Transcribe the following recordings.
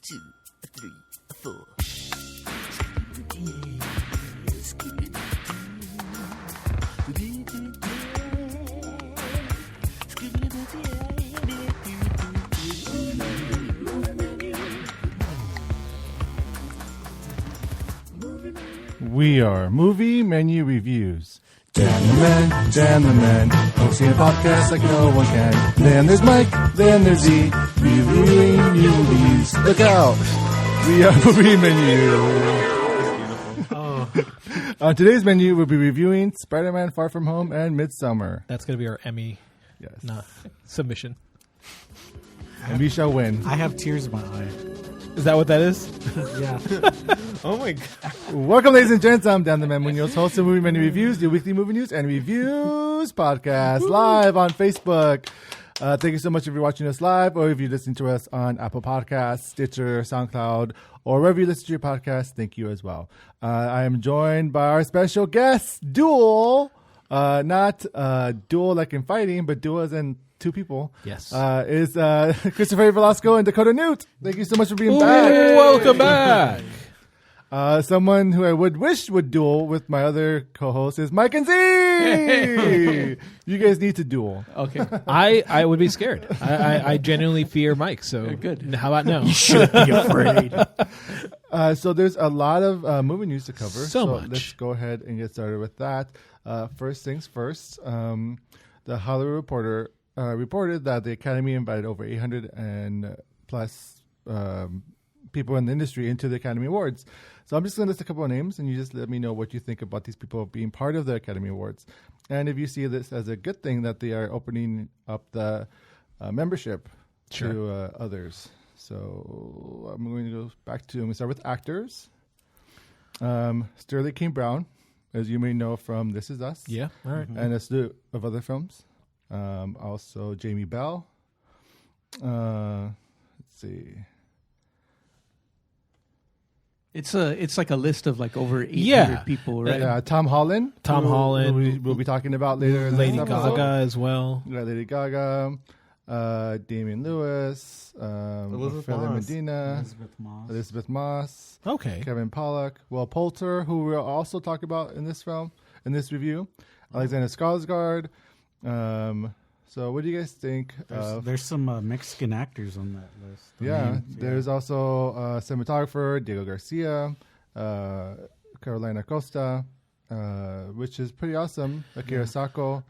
2, 3, 4. We are Movie Menu Reviews. Dan the man, hosting a podcast like no one can. Then there's Mike, then there's Z, reviewing movies. Look out! We are Movie Menu. On today's menu, we'll be reviewing Spider-Man Far From Home and Midsommar. That's going to be our Emmy submission. And we shall win. I have tears in my eye. Is that what that is? Yeah. Oh my God. Welcome, ladies and gents. I'm Dan the Man Muñoz, host of Movie Menu Reviews, your weekly movie news and reviews podcast, live on Facebook. Thank you so much if you're watching us live or if you're listening to us on Apple Podcasts, Stitcher, SoundCloud, or wherever you listen to your podcast. Thank you as well. I am joined by our special guest, Duel. Not duel like in fighting, but duel as in two people. Yes. Is Christopher Velasco and Dakota Noot. Thank you so much for being back. Welcome back. Someone who I would wish would duel with my other co-host is Mike and Z. You guys need to duel. Okay. I would be scared. I genuinely fear Mike. So good. How about no? You should be afraid. So there's a lot of movie news to cover. So much. Let's go ahead and get started with that. First things first. The Hollywood Reporter reported that the Academy invited over 800 and plus people in the industry into the Academy Awards. So I'm just going to list a couple of names, and you just let me know what you think about these people being part of the Academy Awards. And if you see this as a good thing that they are opening up the membership to others. So I'm going to go back to, I'm going to start with actors. Sterling King Brown, as you may know from This Is Us. Yeah. All right. And a slew of other films. Also Jamie Bell. Let's see. It's like a list of like over 800 people, right? Tom Holland. Holland. We'll be talking about later. Lady in this Gaga episode. as well. Yeah, Lady Gaga. Damian Lewis. Fela Medina. Elizabeth Moss. Okay. Kevin Pollak. Will Poulter, who we'll also talk about in this film, in this review. Alexander Skarsgård. So what do you guys think? There's some Mexican actors on that list. There's also cinematographer Diego Garcia, Carolina Costa, which is pretty awesome. Akira Sako.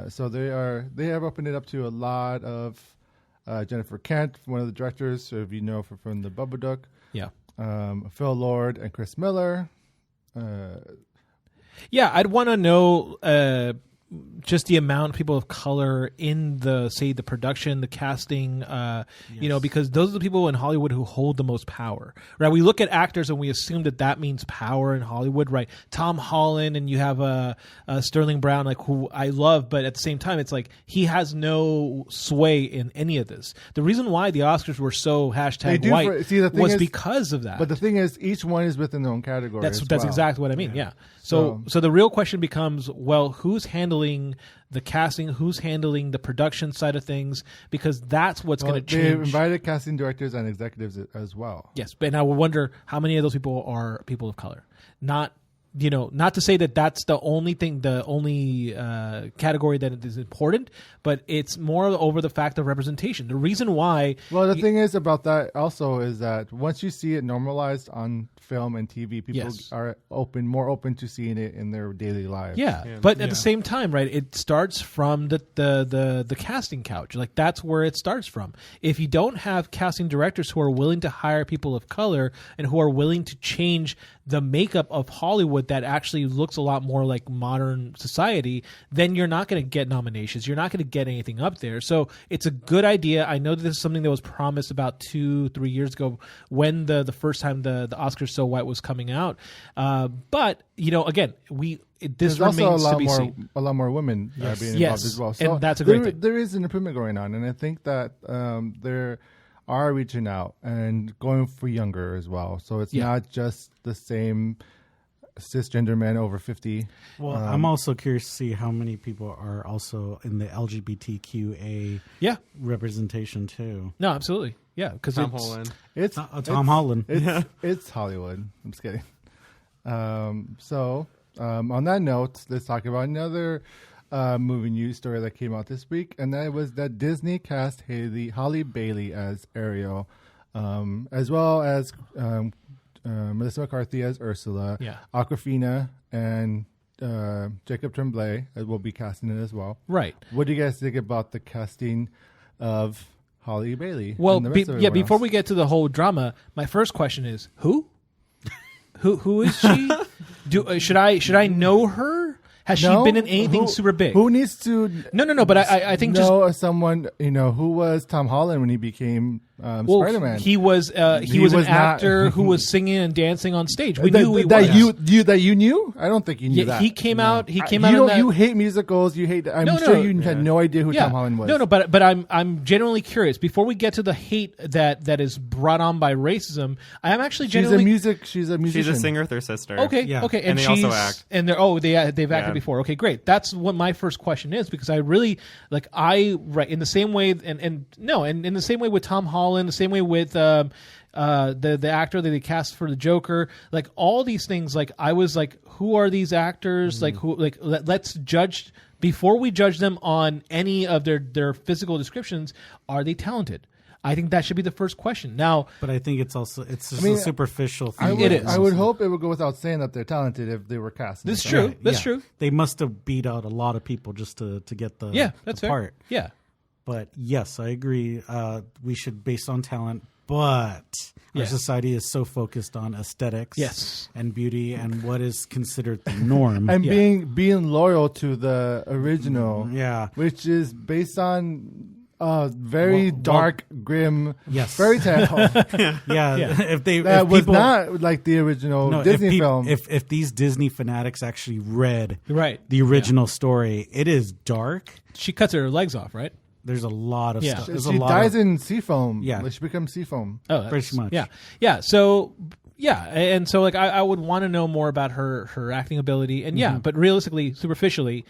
So they have opened it up to a lot of Jennifer Kent, one of the directors, so if you know from the Babadook. Yeah. Phil Lord and Chris Miller. I'd want to know just the amount of people of color in the production, the casting, because those are the people in Hollywood who hold the most power, right? We look at actors and we assume that means power in Hollywood, right? Tom Holland, and you have Sterling Brown, like, who I love, but at the same time, it's like he has no sway in any of this. The reason why the Oscars were so #white was because of that. But the thing is, each one is within their own category. That's exactly what I mean. Yeah. So the real question becomes, well, who's handling the casting, who's handling the production side of things, because that's what's going to change. They invited casting directors and executives as well. Yes, but I would wonder how many of those people are people of color. Not to say that that's the only thing, the only category that is important, but it's more over the fact of representation. The reason why... Well, the thing is about that also is that once you see it normalized on film and TV, people are more open to seeing it in their daily lives. But at the same time, right, it starts from the casting couch. Like, that's where it starts from. If you don't have casting directors who are willing to hire people of color and who are willing to change the makeup of Hollywood that actually looks a lot more like modern society, then you're not going to get nominations. You're not going to get anything up there. So it's a good idea. I know that this is something that was promised about 2-3 years ago when the first time the Oscars So White was coming out. But, again, this remains to be seen. A lot more women being involved as well. So and that's a great thing. There is an improvement going on, and I think that there are reaching out and going for younger as well. So it's not just the same cisgender men over 50. Well, I'm also curious to see how many people are also in the LGBTQA representation too. No, absolutely. Yeah, because Tom Holland. It's Tom Holland. It's Hollywood. I'm just kidding. On that note, let's talk about another movie news story that came out this week, and that was that Disney cast Holly Bailey as Ariel, as well as Melissa McCarthy as Ursula, Awkwafina, and Jacob Tremblay will be casting it as well. Right. What do you guys think about the casting of Holly Bailey? Well, before we get to the whole drama, my first question is who? Who is she? Should I know her? Has she been in anything super big? Who needs to? No. But I think know someone who was Tom Holland when he became Spider-Man. He was an actor who was singing and dancing on stage. We knew who he was. That you knew? I don't think you knew that. He came out. He came out. You hate musicals. You hate. I'm sure you had no idea who Tom Holland was. No. But I'm genuinely curious. Before we get to the hate that is brought on by racism, I am actually genuinely. She's a musician. She's a singer with her sister. Okay. And they also act. And they've acted before. Okay, great. That's what my first question is, because I really in the same way and in the same way with Tom Holland, the same way with the actor that they cast for the Joker, like all these things, like I was like, who are these actors? Let's judge before we judge them on any of their physical descriptions. Are they talented? I think that should be the first question. Now, but I think it's a superficial thing. I would hope it would go without saying that they're talented if they were cast. That's true. Right, that's true. They must have beat out a lot of people just to get the that's the part. Fair. Yeah. But yes, I agree. We should base on talent, but our society is so focused on aesthetics, and beauty, and what is considered the norm, and being loyal to the original, which is based on very dark, grim fairy tale. If that was not like the original Disney film. If these Disney fanatics actually read the original story, it is dark. She cuts her legs off, right? There's a lot of stuff. She dies in seafoam. Yeah, she becomes seafoam. Oh, pretty much. Yeah. So. Yeah, and so like I would want to know more about her acting ability, and but realistically, superficially.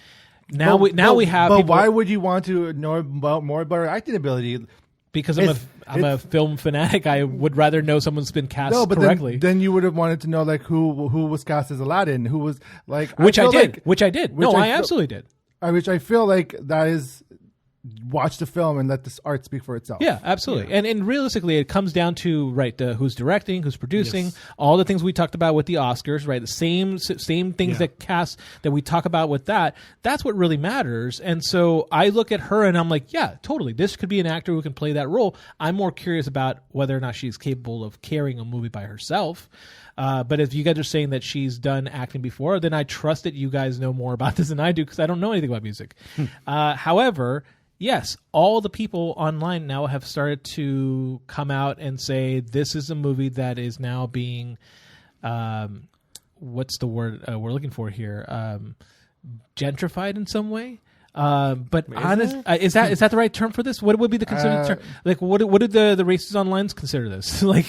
Now we have. But people, why would you want to know more about her acting ability? Because I'm a film fanatic. I would rather know someone's been cast correctly. Then you would have wanted to know like who was cast as Aladdin, who was like which I did. No, I absolutely did. Which I feel like that is. Watch the film and let this art speak for itself. Yeah, absolutely. Yeah. And realistically, it comes down to who's directing, who's producing, all the things we talked about with the Oscars, right? The same things that we talk about with that. That's what really matters. And so I look at her and I'm like, yeah, totally. This could be an actor who can play that role. I'm more curious about whether or not she's capable of carrying a movie by herself. But if you guys are saying that she's done acting before, then I trust that you guys know more about this than I do because I don't know anything about music. However. Yes, all the people online now have started to come out and say this is a movie that is now being, what's the word we're looking for here? Gentrified in some way. But is that the right term for this? What would be the considered term? Like, what did the racists online consider this? like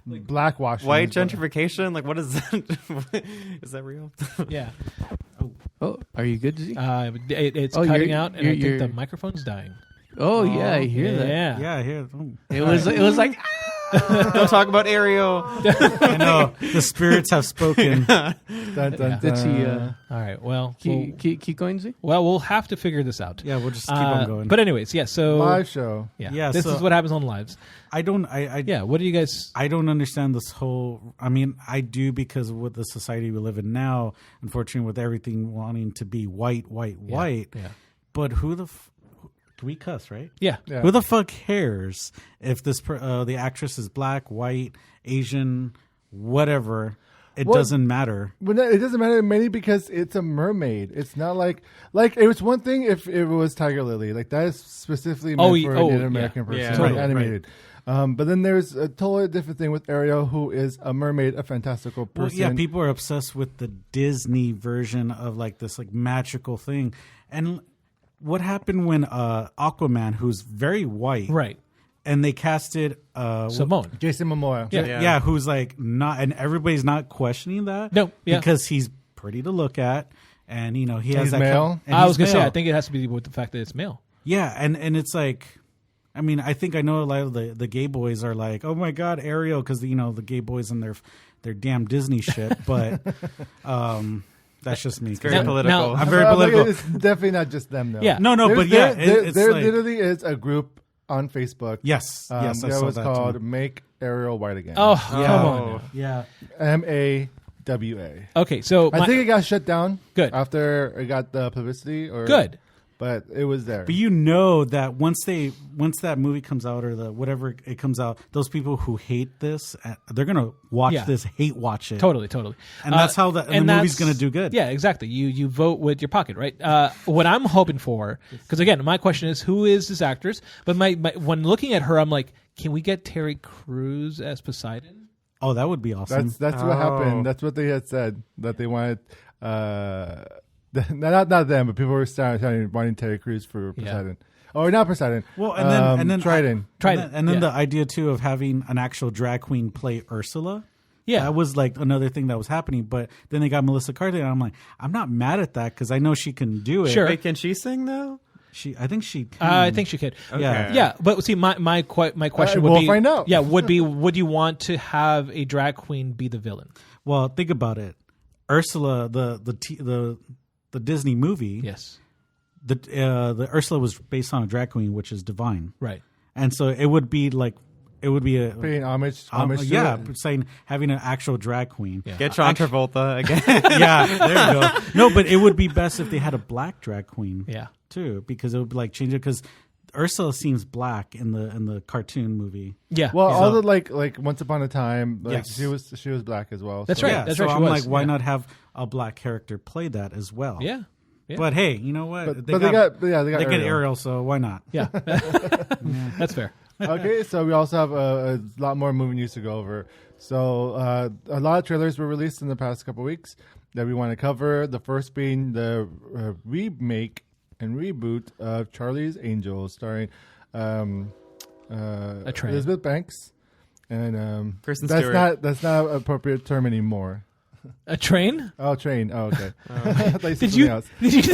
blackwashing, white gentrification. Like, what is that? Is that real? Yeah. Oh, are you good, Z? It's cutting out, and I think the microphone's dying. Oh yeah, I hear that. Yeah, I hear it. It was like. Don't talk about Ariel. I know the spirits have spoken. Dun, dun, That's all right. Well, keep going, Z. Well, we'll have to figure this out. Yeah, we'll just keep on going. But anyways, so live show. Yeah. This is what happens on lives. What do you guys? I don't understand this whole. I mean, I do because with the society we live in now, unfortunately, with everything wanting to be white. Yeah. But who the? Do we cuss, right? Yeah. Who the fuck cares if this the actress is black, white, Asian, whatever? It doesn't matter. But it doesn't matter mainly because it's a mermaid. It's not like it was one thing if it was Tiger Lily. Like that is specifically meant for an American person. Yeah. Totally animated. Right. But then there's a totally different thing with Ariel, who is a mermaid, a fantastical person. Well, yeah, people are obsessed with the Disney version of like this like magical thing. And what happened when Aquaman, who's very white, right, and they casted Simone, Jason Momoa, yeah, who's like not, and everybody's not questioning that, because he's pretty to look at, and you know he has that male. I was gonna say, I think it has to be with the fact that it's male. Yeah, and it's like, I mean, I think I know a lot of the gay boys are like, oh my God, Ariel, because the gay boys and their damn Disney shit. But that's just me. It's very political. I'm very political. It's definitely not just them, though. Yeah, no, but yeah, it's there like, literally is a group on Facebook. Yes, I that saw was that called too. "Make Ariel White Again." Oh, come on. Yeah. MAWA. Okay, so I think it got shut down. Good. After it got the publicity. Good. But it was there. But you know that once that movie comes out or whatever it comes out, those people who hate this, they're gonna watch this, watch it. Totally. And that's how the movie's gonna do good. Yeah, exactly. You vote with your pocket, right? What I'm hoping for, because again, my question is, who is this actress? But my when looking at her, I'm like, can we get Terry Crews as Poseidon? Oh, that would be awesome. That's what happened. That's what they had said, that they wanted. Not them, but people were wanting Terry Crews for Poseidon. Or not Poseidon. Well, and then Triton. And then the idea too of having an actual drag queen play Ursula. Yeah, that was like another thing that was happening. But then they got Melissa Carter, and I'm like, I'm not mad at that because I know she can do it. Sure. Wait, can she sing though? I think she can. I think she could. Okay. Yeah. But see, my question would we'll be, find out. Yeah, would you want to have a drag queen be the villain? Well, think about it. Ursula, the Disney movie. Yes. The Ursula was based on a drag queen, which is divine. Right. And so it would be a paying homage to it. saying having an actual drag queen. Yeah. Get John Travolta again. Yeah, there you go. No, but it would be best if they had a black drag queen. Yeah. Too, because it would like change it because Ursula seems black in the cartoon movie. Yeah. Well, all the like Once Upon a Time, Yes. she was black as well. That's so. right. Yeah, That's so right. I'm She like, was. why not have a black character play that as well? Yeah. Yeah. But hey, you know what? But they got get Ariel, so why not? Yeah. That's fair. Okay, so we also have a lot more movie news to go over. So a lot of trailers were released in the past couple weeks that we want to cover. The first being the remake and reboot of Charlie's Angels, starring Elizabeth Banks, and Kristen that's Stewart. not an appropriate term anymore. A train? Oh, train. Oh, okay. Did you? Else. Did you?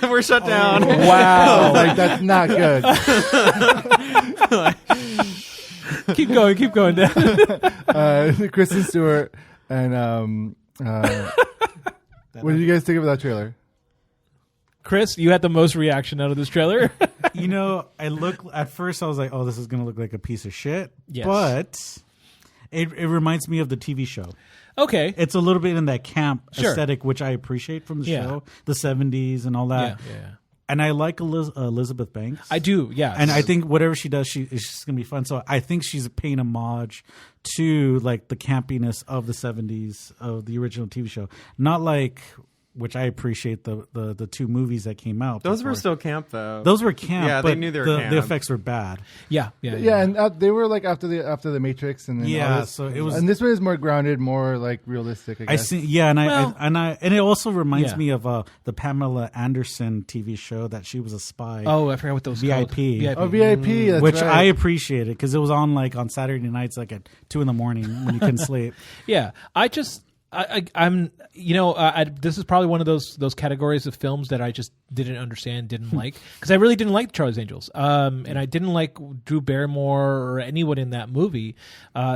We're shut down. Wow. Like that's not good. Keep going, Dan. Kristen Stewart and what did you guys think of that trailer? Chris, you had the most reaction out of this trailer. You know, at first I was like, oh, this is going to look like a piece of shit. Yes. But it reminds me of the TV show. Okay. It's a little bit in that camp Sure. aesthetic, which I appreciate from the Yeah. show, the 70s and all that. Yeah. And I like Elizabeth Banks. I do, yeah. And I think whatever she does, it's just going to be fun. So I think she's paying homage to like the campiness of the 70s of the original TV show. Not like, which I appreciate the two movies that came out. Those before. were still camp though. Those were camp. Yeah, but they knew they were the camp. effects were bad. Yeah. And they were like after the Matrix, and then all Yeah, this. so it was. And this one is more grounded, more like realistic. I I guess. see. Yeah, and Well- and it also reminds Yeah. me of the Pamela Anderson TV show that she was a spy. Oh, I forgot what those VIP. called. Oh, VIP. That's which right. I appreciated because it was on like on Saturday nights, like at 2 a.m. when you couldn't sleep. Yeah, I'm this is probably one of those categories of films that I just didn't understand, didn't like, because I really didn't like Charlie's Angels, and I didn't like Drew Barrymore or anyone in that movie.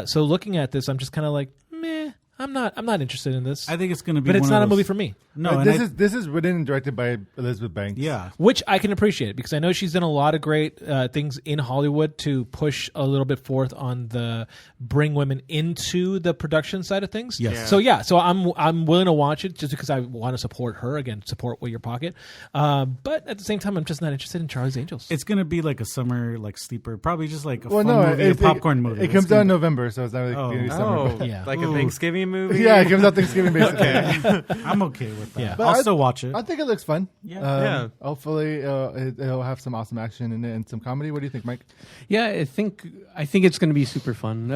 So looking at this, I'm just kind of like, meh. I'm not interested in this. I think it's going to be, but it's one not of a movie those- for me. No, But and this is written and directed by Elizabeth Banks. yeah. Which I can appreciate because I know she's done a lot of great things in Hollywood to push a little bit forth on the bring women into the production side of things. Yes. So so I'm willing to watch it just because I want to support her again, support with your pocket. But at the same time, I'm just not interested in Charlie's Angels. It's going to be like a summer like sleeper, probably just like a Well, fun no, movie, a popcorn movie. It comes out in November, so it's not really Oh. beginning of summer. Oh, But Yeah. like Ooh. a Thanksgiving movie. yeah, it comes out Thanksgiving basically. I'm okay with that. Yeah. But I'll I- still watch it. I think it looks fun. Yeah. Yeah. Hopefully, it'll have some awesome action in it and some comedy. What do you think, Mike? Yeah, I think it's going to be super fun.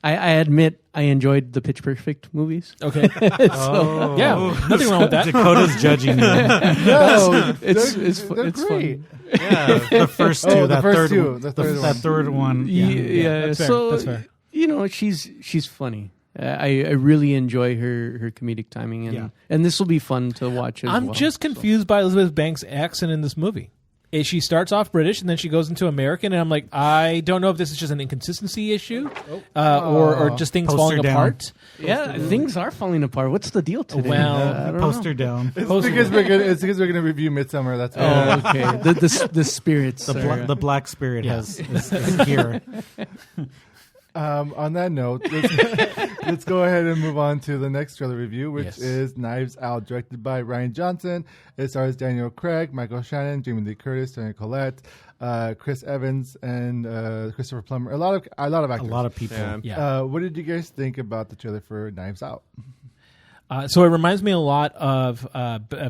I admit I enjoyed the Pitch Perfect movies. Okay. Oh. Yeah, nothing wrong with that. Dakota's judging you. No, It's they're it's great. fun. Yeah. The first two, Oh, the that first third two, one, the third that one. third one. Yeah. That's fair. So That's fair. she's funny. I really enjoy her comedic timing, and this will be fun to watch. I'm just confused by Elizabeth Banks' accent in this movie. She starts off British and then she goes into American, and I'm like, I don't know if this is just an inconsistency issue or just things falling apart. Yeah, things are falling apart. What's the deal today? Well, poster down. It's because we're gonna review Midsommar. That's why. Okay. The spirits. The black spirit is here. On that note, let's go ahead and move on to the next trailer review, which is Knives Out, directed by Rian Johnson. It stars Daniel Craig, Michael Shannon, Jamie Lee Curtis, Toni Collette, Chris Evans, and Christopher Plummer. A lot of actors. A lot of people. Yeah. What did you guys think about the trailer for Knives Out? So it reminds me a lot of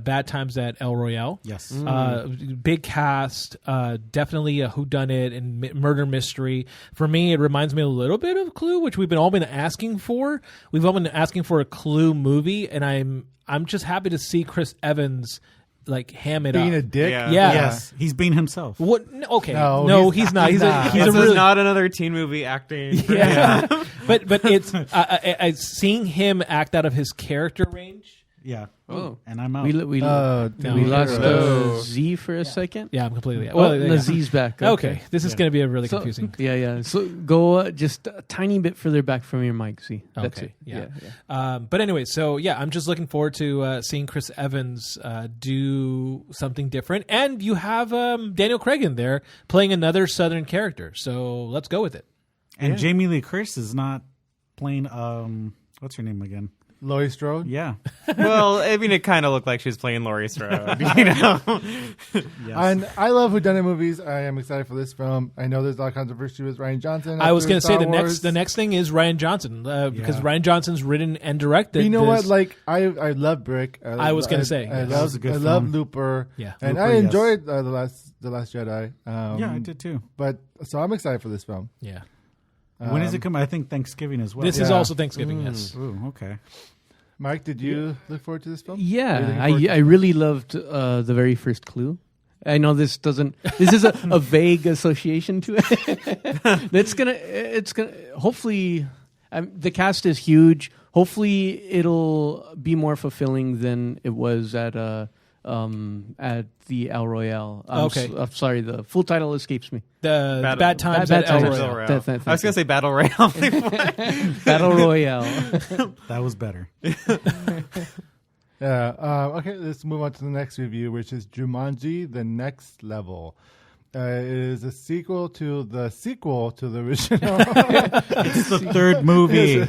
Bad Times at El Royale. Yes. Big cast, definitely a whodunit and murder mystery. For me, it reminds me a little bit of Clue, which we've all been asking for. We've all been asking for a Clue movie, and I'm just happy to see Chris Evans ham it being up. a dick. Yeah. Yes, he's being himself. What? Okay, No, he's not. He's a This is really not another teen movie acting. yeah. but it's seeing him act out of his character range. Yeah. Oh, and I'm out. we lost no. Z for a second. Yeah, I'm completely. The Z's back. Okay, this is going to be a really confusing. Yeah. So go just a tiny bit further back from your mic, Z. That's Okay, it. yeah. But anyway, so yeah, I'm just looking forward to seeing Chris Evans do something different, and you have Daniel Craig in there playing another Southern character. So let's go with it. And Jamie Lee Curtis is not playing. What's her name again? Laurie Strode. Yeah. Well, I mean, it kind of looked like she was playing Laurie Strode. You know. Yes. And I love whodunit movies. I am excited for this film. I know there's a lot of controversy with Rian Johnson. I was going to say Wars. the next thing is Rian Johnson because Rian Johnson's written and directed. You know this. what? Like I love Brick. I was gonna say, I yes. love Looper. Yeah. and Looper, I enjoyed the Last Jedi. Yeah, I did too. But so I'm excited for this film. Yeah. When does it come? I think Thanksgiving as well. This is also Thanksgiving. Yes. Ooh, okay. Mike, did you look forward to this film? Yeah, I really loved the very first Clue. I know this is a vague association to it. It's gonna hopefully the cast is huge. Hopefully it'll be more fulfilling than it was at the El Royale. I'm sorry, the full title escapes me. The Bad Times at El Royale. I was going to say Battle Royale. Battle Royale. That was better. Yeah. Okay, let's move on to the next review, which is Jumanji: The Next Level. It is a sequel to the original. It's the third movie.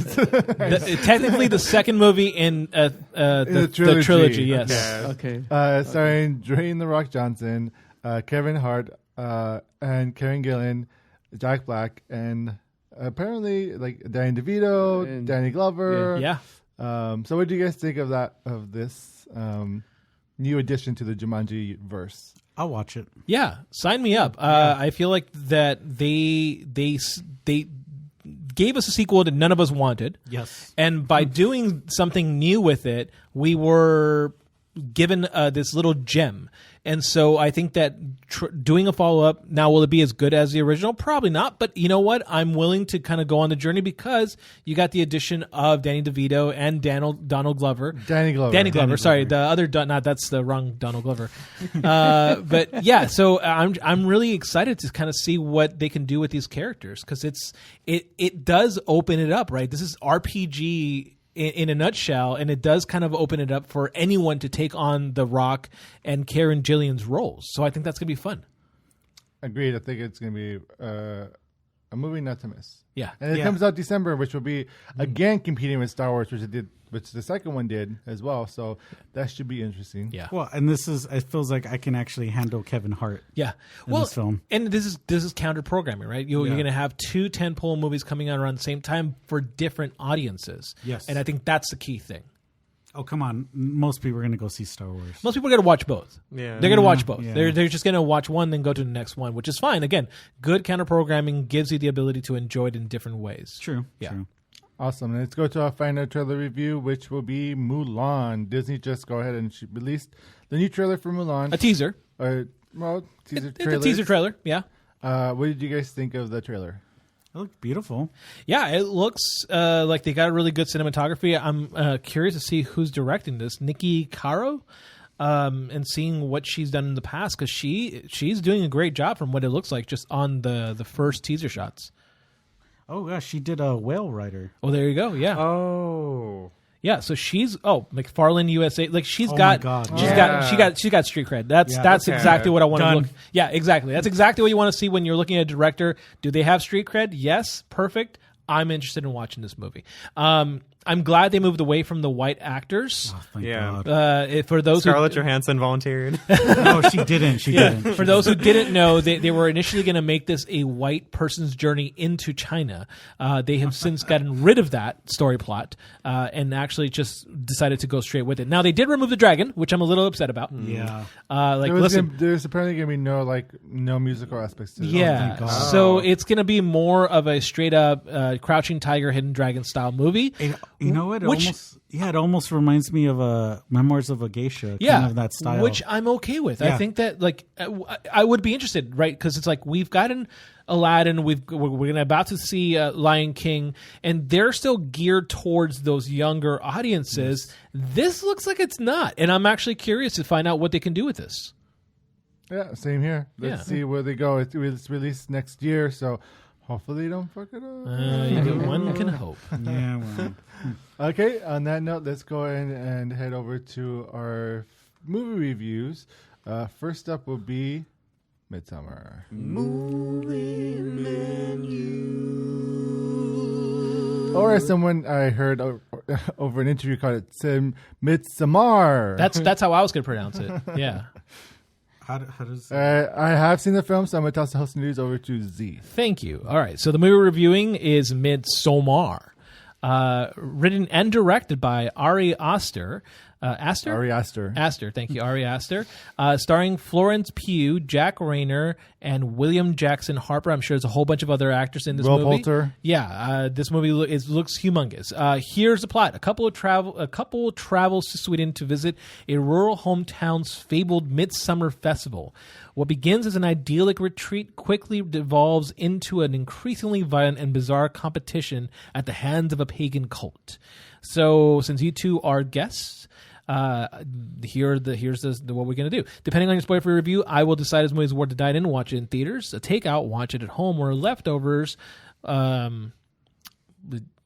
Technically, the second movie in the trilogy. Yes. Okay. Starring Dwayne "The Rock" Johnson, Kevin Hart, and Karen Gillan, Jack Black, and apparently Danny DeVito, And- Danny Glover. Yeah. So, what do you guys think of this new addition to the Jumanji verse? I'll watch it. Yeah, sign me up. I feel like that they gave us a sequel that none of us wanted. Yes. And by doing something new with it, we were given this little gem. And so I think that doing a follow-up, now will it be as good as the original? Probably not. But you know what? I'm willing to kind of go on the journey because you got the addition of Danny DeVito and Donald Glover. Danny Glover. Sorry, the other that's the wrong Donald Glover. But yeah, so I'm really excited to kind of see what they can do with these characters because it does open it up, right? This is RPG in a nutshell, and it does kind of open it up for anyone to take on The Rock and Karen Gillian's roles. So I think that's going to be fun. Agreed. I think it's going to be a movie not to miss. Yeah. And it comes out December, which will be, again, competing with Star Wars, which the second one did as well. So that should be interesting. Yeah. Well, and it feels like I can actually handle Kevin Hart. Yeah. in this film. And this is counter programming, right? You're going to have two tentpole movies coming out around the same time for different audiences. Yes. And I think that's the key thing. Oh, come on. Most people are going to go see Star Wars. Most people are going to watch both. Yeah. They're going to watch both. Yeah. They're just going to watch one, then go to the next one, which is fine. Again, good counter programming gives you the ability to enjoy it in different ways. True. Yeah. True. Awesome. Let's go to our final trailer review, which will be Mulan. Disney just go ahead and released the new trailer for Mulan. A teaser. Teaser It's trailer. a teaser trailer, yeah. What did you guys think of the trailer? It looked beautiful. Yeah, it looks like they got a really good cinematography. I'm curious to see who's directing this, Nikki Caro, and seeing what she's done in the past, because she's doing a great job from what it looks like just on the first teaser shots. Oh gosh, she did a Whale Rider. Oh, there you go. Yeah. Oh. Yeah, so she's McFarlane USA. Like she's Oh got, my God. she's Yeah. got street cred. That's Okay. exactly what I want to Done. look. Yeah, exactly. That's exactly what you want to see when you're looking at a director. Do they have street cred? Yes, perfect. I'm interested in watching this movie. I'm glad they moved away from the white actors. Oh, thank Yeah. God. For those Scarlett who, Johansson volunteered. No, she didn't. She didn't. for those who didn't know, they were initially going to make this a white person's journey into China. They have since gotten rid of that story plot and actually just decided to go straight with it. Now they did remove the dragon, which I'm a little upset about. Yeah. There's apparently going to be no musical aspects to it. Yeah, thank God. so it's going to be more of a straight up Crouching Tiger, Hidden Dragon style movie. You know what? Which- It almost reminds me of Memoirs of a Geisha. Yeah, Kind of that style. which I'm okay with. I Yeah. think that I would be interested, right? Because it's like we've gotten Aladdin, we're about to see Lion King, and they're still geared towards those younger audiences. This looks like it's not, and I'm actually curious to find out what they can do with this. Yeah, same here. Let's see where they go. It's released next year, so hopefully they don't fuck it up. One can hope. Yeah, well. Okay, on that note, let's go ahead and head over to our movie reviews. First up will be Midsommar. Or as someone I heard over an interview called it, Midsommar. That's how I was going to pronounce it. Yeah. How does I have seen the film, so I'm going to toss the host news over to Z. Thank you. All right. So the movie we're reviewing is Midsommar, written and directed by Ari Aster. Aster? Ari Aster. Aster, thank you, Ari Aster. Starring Florence Pugh, Jack Rayner, and William Jackson Harper. I'm sure there's a whole bunch of other actors in this Will movie. Poulter. Yeah, this movie looks humongous. Here's the plot: a couple travels to Sweden to visit a rural hometown's fabled Midsummer Festival. What begins as an idyllic retreat quickly devolves into an increasingly violent and bizarre competition at the hands of a pagan cult. So, since you two are guests, here's what we're going to do. Depending on your spoiler-free review, I will decide this movie is worth to dine in, watch it in theaters, take out, watch it at home, or leftovers.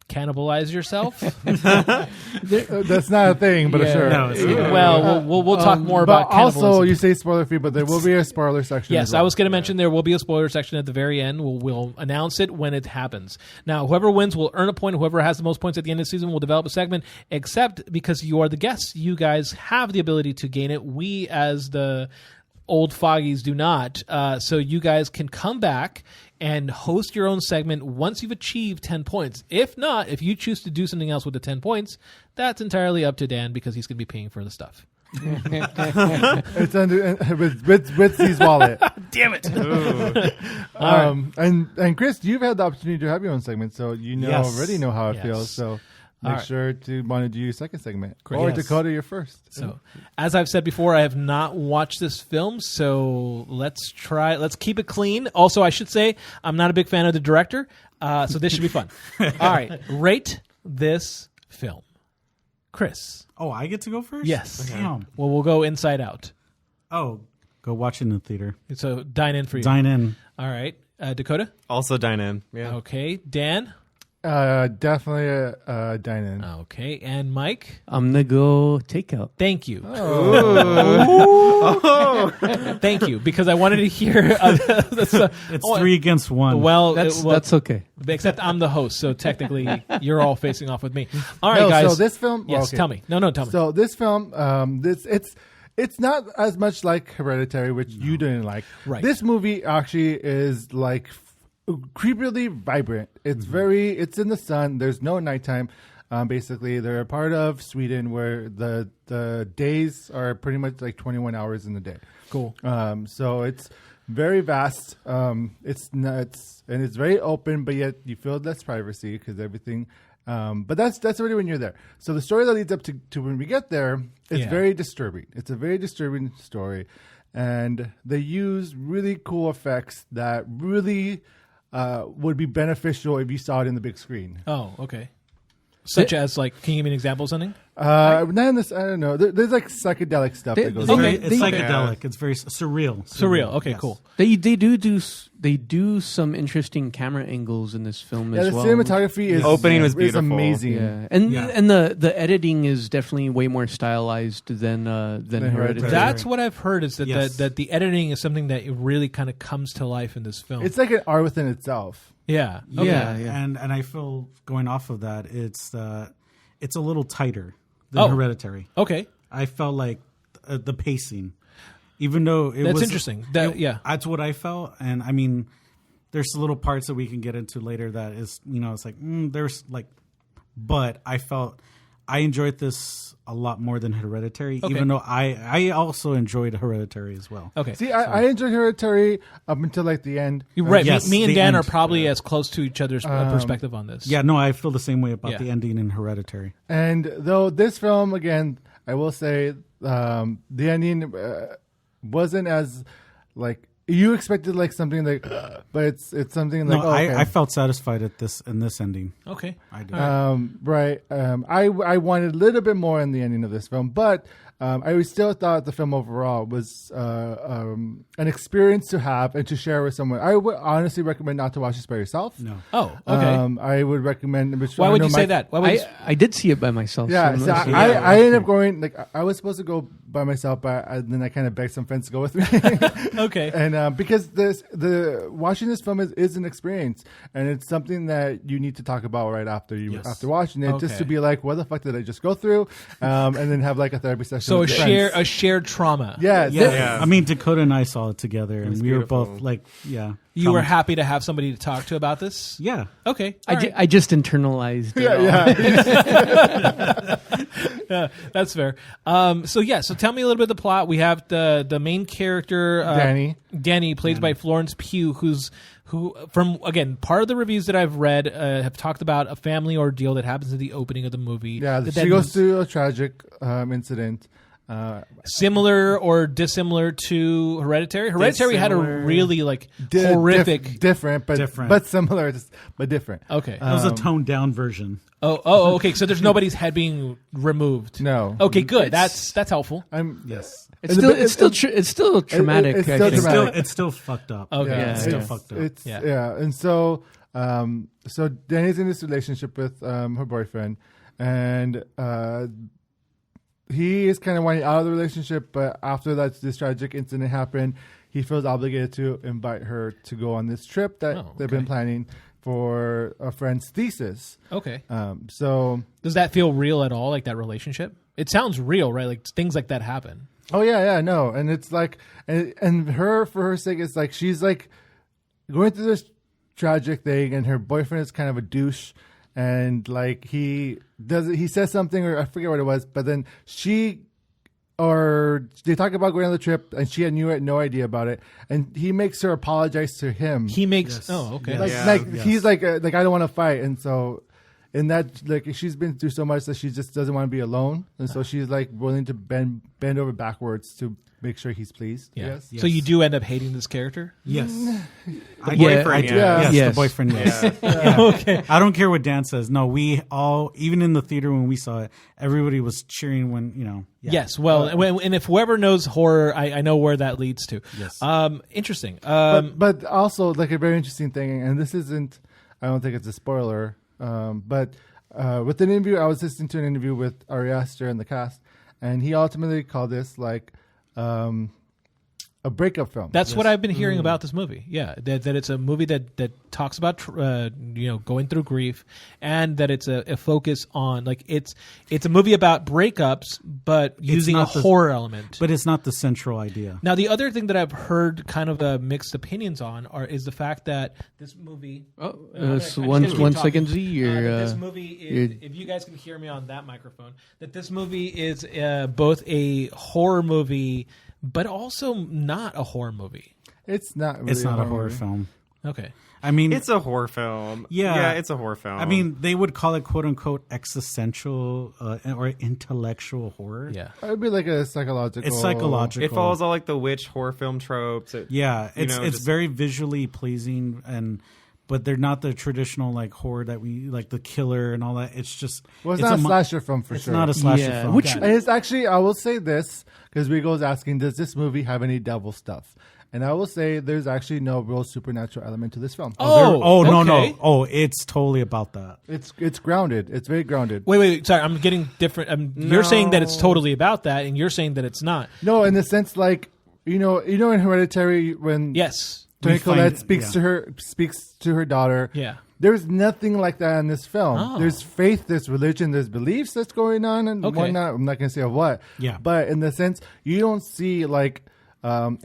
Cannibalize yourself. That's not a thing, but sure. No, it's not. Well, we'll talk more But about cannibalism. also, you say spoiler free, but there will be a spoiler section. Yes, as well. I was going to mention there will be a spoiler section at the very end. We'll announce it when it happens. Now, whoever wins will earn a point. Whoever has the most points at the end of the season will develop a segment, except because you are the guests, you guys have the ability to gain it. We, as the old foggies, do not. So you guys can come back and host your own segment once you've achieved 10 points. If not, if you choose to do something else with the 10 points, that's entirely up to Dan because he's going to be paying for the stuff. It's under with Z's wallet. Damn it. And Chris, you've had the opportunity to have your own segment, so you know Yes. already know how it Yes. feels. So make All right. sure to want to do your second segment. Great. Or Yes. Dakota, your first. So, as I've said before, I have not watched this film, so let's keep it clean. Also, I should say, I'm not a big fan of the director, so this should be fun. All right, rate this film. Chris. Oh, I get to go first? Yes. Damn. Well, we'll go inside out. Oh, go watch it in the theater. So, dine in for you. Dine in. All right. Dakota? Also dine in. Yeah. Okay. Dan? Definitely a dine-in. Okay. And Mike? I'm gonna go takeout. Thank you. Thank you, because I wanted to hear. It's 3 against 1. Well, That's okay. except I'm the host, so technically you're all facing off with me. All right, No, guys. so this film. Yes, okay. tell me. No, tell me. So this film, it's not as much like Hereditary, which you didn't like. Right. This movie actually is like creepily vibrant. It's it's in the sun. There's no nighttime. Basically, they're a part of Sweden where the days are pretty much like 21 hours in the day. Cool. So it's very vast. It's nuts and it's very open, but yet you feel less privacy because everything. But that's already when you're there. So the story that leads up to when we get there is Yeah. very disturbing. It's a very disturbing story, and they use really cool effects that really would be beneficial if you saw it in the big screen. Oh, okay. Such as, like, can you give me an example of something? Not in this. I don't know. There's like psychedelic stuff that goes. It's, on. it's psychedelic. It's very surreal. Surreal. Okay, Yes. cool. They do some interesting camera angles in this film Yeah, as the well. cinematography is Opening was is beautiful. amazing. Yeah, and the editing is definitely way more stylized than Hereditary. Hereditary. That's what I've heard is that, Yes. that the editing is something that really kind of comes to life in this film. It's like an art within itself. yeah. Okay. Yeah. And I feel going off of that, it's a little tighter than Hereditary. Okay. I felt like the pacing, even though it That's was interesting. Yeah. that's what I felt. And I mean, there's little parts that we can get into later that is, it's like there's like, but I felt I enjoyed this a lot more than Hereditary, Okay. even though I also enjoyed Hereditary as well. Okay. See, I enjoyed Hereditary up until like the end. You're right. Yes, me and the Dan end. are probably as close to each other's perspective on this. Yeah, no, I feel the same way about Yeah. the ending in Hereditary. And though this film, again, I will say the ending wasn't as like you expected, like something like, but it's something like No, okay. I felt satisfied in this ending. Okay. I did. Right. I wanted a little bit more in the ending of this film, but I still thought the film overall was an experience to have and to share with someone. I would honestly recommend not to watch this by yourself. No. Oh, okay. I would recommend. Why would you say that? Why would you, I did see it by myself. Yeah, so so I'm not- I ended up going like I was supposed to go by myself, but then I kind of begged some friends to go with me. okay. And because the watching this film is an experience, and it's something that you need to talk about right after after watching it, just Okay. to be like, what the fuck did I just go through, and then have like a therapy session. So with a friends. shared trauma. Yeah, Yeah. I mean, Dakota and I saw it together, and was we were beautiful. both like, yeah. You were happy to have somebody to talk to about this? Yeah. Okay. all right. I just internalized it. yeah. That's fair. So tell me a little bit of the plot. We have the main character, Danny, played by Florence Pugh, who from again part of the reviews that I've read have talked about a family ordeal that happens at the opening of the movie. Yeah, That she goes through a tragic incident. Similar or dissimilar to Hereditary. Hereditary had a really like horrific. different, but similar, but different. Okay. It was a toned down version. Okay. So there's nobody's head being removed. No. Okay. Good. That's helpful. Yes. It's still traumatic. it's I still think. traumatic. It's still fucked up. Okay. Yeah, It's still fucked up. And so Danny's in this relationship with her boyfriend, and he is kind of wanting out of the relationship, but after this tragic incident happened, he feels obligated to invite her to go on this trip that they've been planning for a friend's thesis. Okay. So Does that feel real at all? Like that relationship? It sounds real, right? Like things like that happen. oh yeah, no, and it's like, and her, for her sake, it's like she's like going through this tragic thing, and her boyfriend is kind of a douche, and like he says something, or I forget what it was, but then they talk about going on the trip, and she had no idea about it, and he makes her apologize to him. He makes. Yes. Oh, okay. Like he's like I don't want to fight, and so in that, like, she's been through so much that she just doesn't want to be alone, and so she's like willing to bend over backwards to make sure he's pleased. Yeah. Yes. So you do end up hating this character? Yes. The boyfriend, I do. yeah. Yes, Yes. the boyfriend, yes. Okay. I don't care what Dan says. No, we all, even in the theater when we saw it, everybody was cheering when, yeah. Yes. Well, and if whoever knows horror, I know where that leads to. Yes. Interesting. But also, like, a very interesting thing, and this isn't, I don't think it's a spoiler, but with an interview, I was listening to an interview with Ari Aster and the cast, and he ultimately called this like a breakup film. That's what I've been hearing about this movie. Yeah, that it's a movie that talks about going through grief, and that it's a focus on, like, it's a movie about breakups, but using a horror element. But it's not the central idea. Now, the other thing that I've heard kind of mixed opinions on is the fact that this movie. One second, Z. This movie is, if you guys can hear me on that microphone, that this movie is both a horror movie, but also not a horror movie. It's not. Really It's not a horror movie. film. Okay. I mean, It's a horror film. Yeah. it's a horror film. I mean, they would call it "quote unquote" existential or intellectual horror. Yeah. It would be like a psychological. It's psychological. it follows all like the witch horror film tropes. Yeah, it's just- very visually pleasing, but they're not the traditional like horror that we like, the killer and all that. It's just Well, it's not a slasher film for it's sure. not a slasher Yeah, film. which- And it's actually, I will say this, because Rigo's asking, does this movie have any devil stuff? And I will say there's actually no real supernatural element to this film. Oh, no, okay. no. Oh, it's totally about that. It's grounded. It's very grounded. Wait. Sorry, I'm getting different. You're saying that it's totally about that, and you're saying that it's not. No, in the sense like, you know in Hereditary when Yes. Toni Collette find- speaks to her daughter. Yeah. There's nothing like that in this film. Oh. There's faith, there's religion, there's beliefs that's going on and Okay. whatnot. I'm not going to say what. Yeah. But in the sense, you don't see like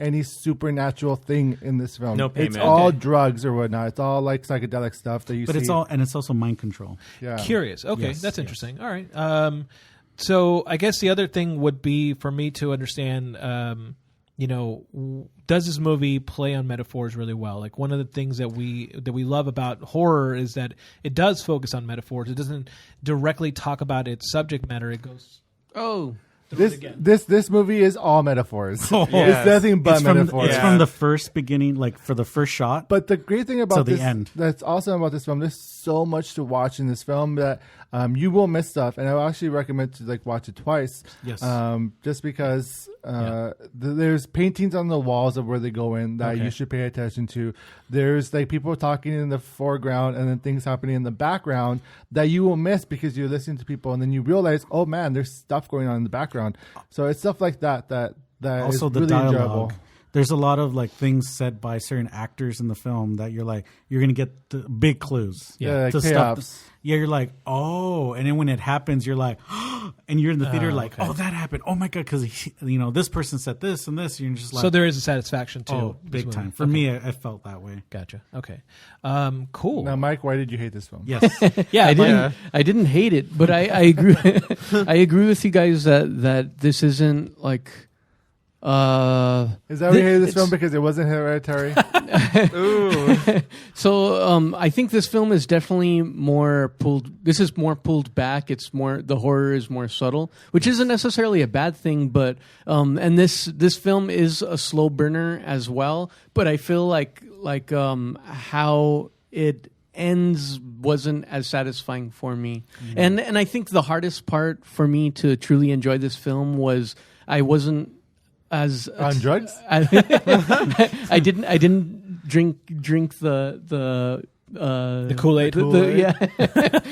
any supernatural thing in this film. No It's payment. all Okay. drugs or whatnot. It's all like psychedelic stuff that you But see. it's also mind control. Yeah. Curious. Okay, Yes, that's yes. interesting. All right. So I guess the other thing would be for me to understand. Does this movie play on metaphors really well? Like one of the things that we love about horror is that it does focus on metaphors. It doesn't directly talk about its subject matter. It goes Oh, This movie is all metaphors. Oh, It's nothing but It's from, metaphors. it's from the first beginning, like for the first shot. But the great thing about Till the this, end. that's awesome about this film, there's so much to watch in this film that you will miss stuff, and I would actually recommend to like watch it twice. Yes. Just because there's paintings on the walls of where they go in that Okay. you should pay attention to. There's like people talking in the foreground and then things happening in the background that you will miss because you're listening to people, and then you realize, oh man, there's stuff going on in the background. So it's stuff like that Also, is the really dialogue. enjoyable. There's a lot of like things said by certain actors in the film that you're going to get the big clues. Yeah, like to stuff. payoffs. Yeah, you're like, oh, and then when it happens, you're like, and you're in the theater like, okay. oh, that happened. Oh my god, because this person said this and this. You're just like, so there is a satisfaction too. oh, this big movie. time. For Okay. me, I felt that way. Gotcha. Okay. Cool. Now, Mike, why did you hate this film? Yes. Yeah, I didn't hate it, but I agree. I agree with you guys that this isn't like. Is that why you hated this it's- film because it wasn't Hereditary? So I think this film is definitely more pulled. This is more pulled back. It's more, the horror is more subtle, which isn't necessarily a bad thing. But and this film is a slow burner as well. But I feel like how it ends wasn't as satisfying for me. And I think the hardest part for me to truly enjoy this film was I wasn't as On drugs? I didn't drink the Kool-Aid? Yeah.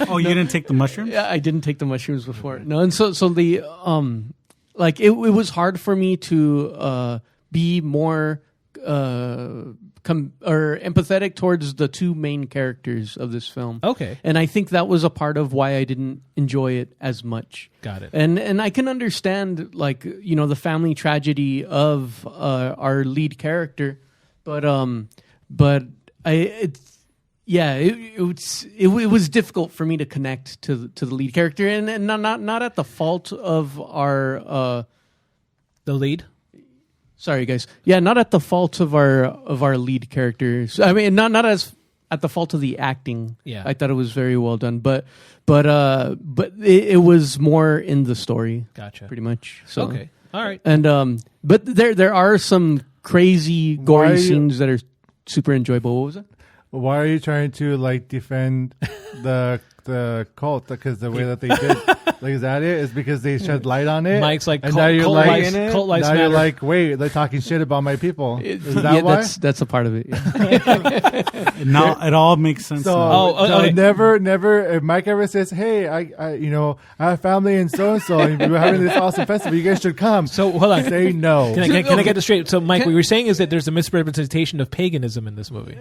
Oh, you didn't take the mushrooms? Yeah, I didn't take the mushrooms before. No, and so the like it was hard for me to be more empathetic towards the two main characters of this film. Okay. And I think that was a part of why I didn't enjoy it as much. Got it. And I can understand the family tragedy of our lead character, but it was difficult for me to connect to the lead character, and not at the fault of our The lead. sorry guys, not at the fault of our lead characters. I mean, not as at the fault of the acting. Yeah. I thought it was very well done, but it was more in the story. Gotcha. Pretty much. So Okay. All right. and but there are some crazy Why gory are you- scenes that are super enjoyable. What was it? Why are you trying to like defend the cult? Because the way that they did, like, is that it? Is because they shed light on it? Mike's like, and cult- now you're cult like, lights- cult lights now you're matter. like, wait, they're talking shit about my people. Is that why? That's a part of it. Yeah. Now it all makes sense. So, now. okay. never. If Mike ever says, "Hey, I have family in so and so, and we're having this awesome festival, you guys should come," So hold on. say no. Can I get this straight? So, Mike, what you're saying is that there's a misrepresentation of paganism in this movie.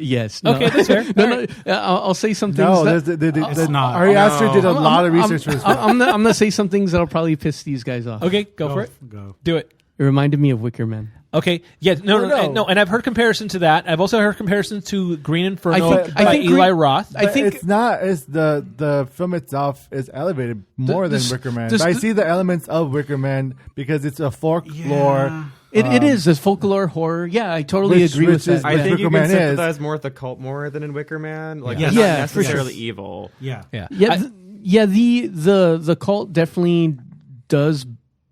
Yes. No. Okay, that's fair. No, All no. right. I'll say some things. No, that, It's not. Ari Aster did a No. lot of research for this. I'm gonna say some things that'll probably piss these guys off. Okay, go for it. Go. Do it. It reminded me of Wicker Man. Okay. Yeah. No. No. No. And I've heard comparison to that. I've also heard comparison to Green Inferno I think by Eli Roth. I think it's not. It's the film itself is elevated more than this- Wicker Man. this- I see the elements of Wicker Man because it's a folklore. Yeah. it is this folklore horror. Yeah, I totally Which- agree which with is- that. I Yeah. think you Wicker can Man is. sympathize more with the cult more than in Wicker Man. Like, Yes. they're Yeah, not for sure. necessarily evil. Yeah. Yeah. Yeah, the cult definitely does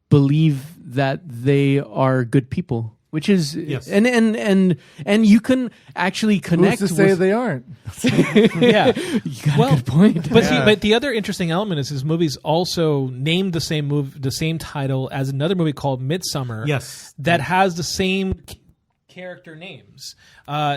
believe that they are good people. which is Yes. and you can actually connect. Who's to say with, they aren't? Yeah. you got a good point. But see, but the other interesting element is this movie's also named the same title as another movie called Midsommar. Yes. That has the same character names.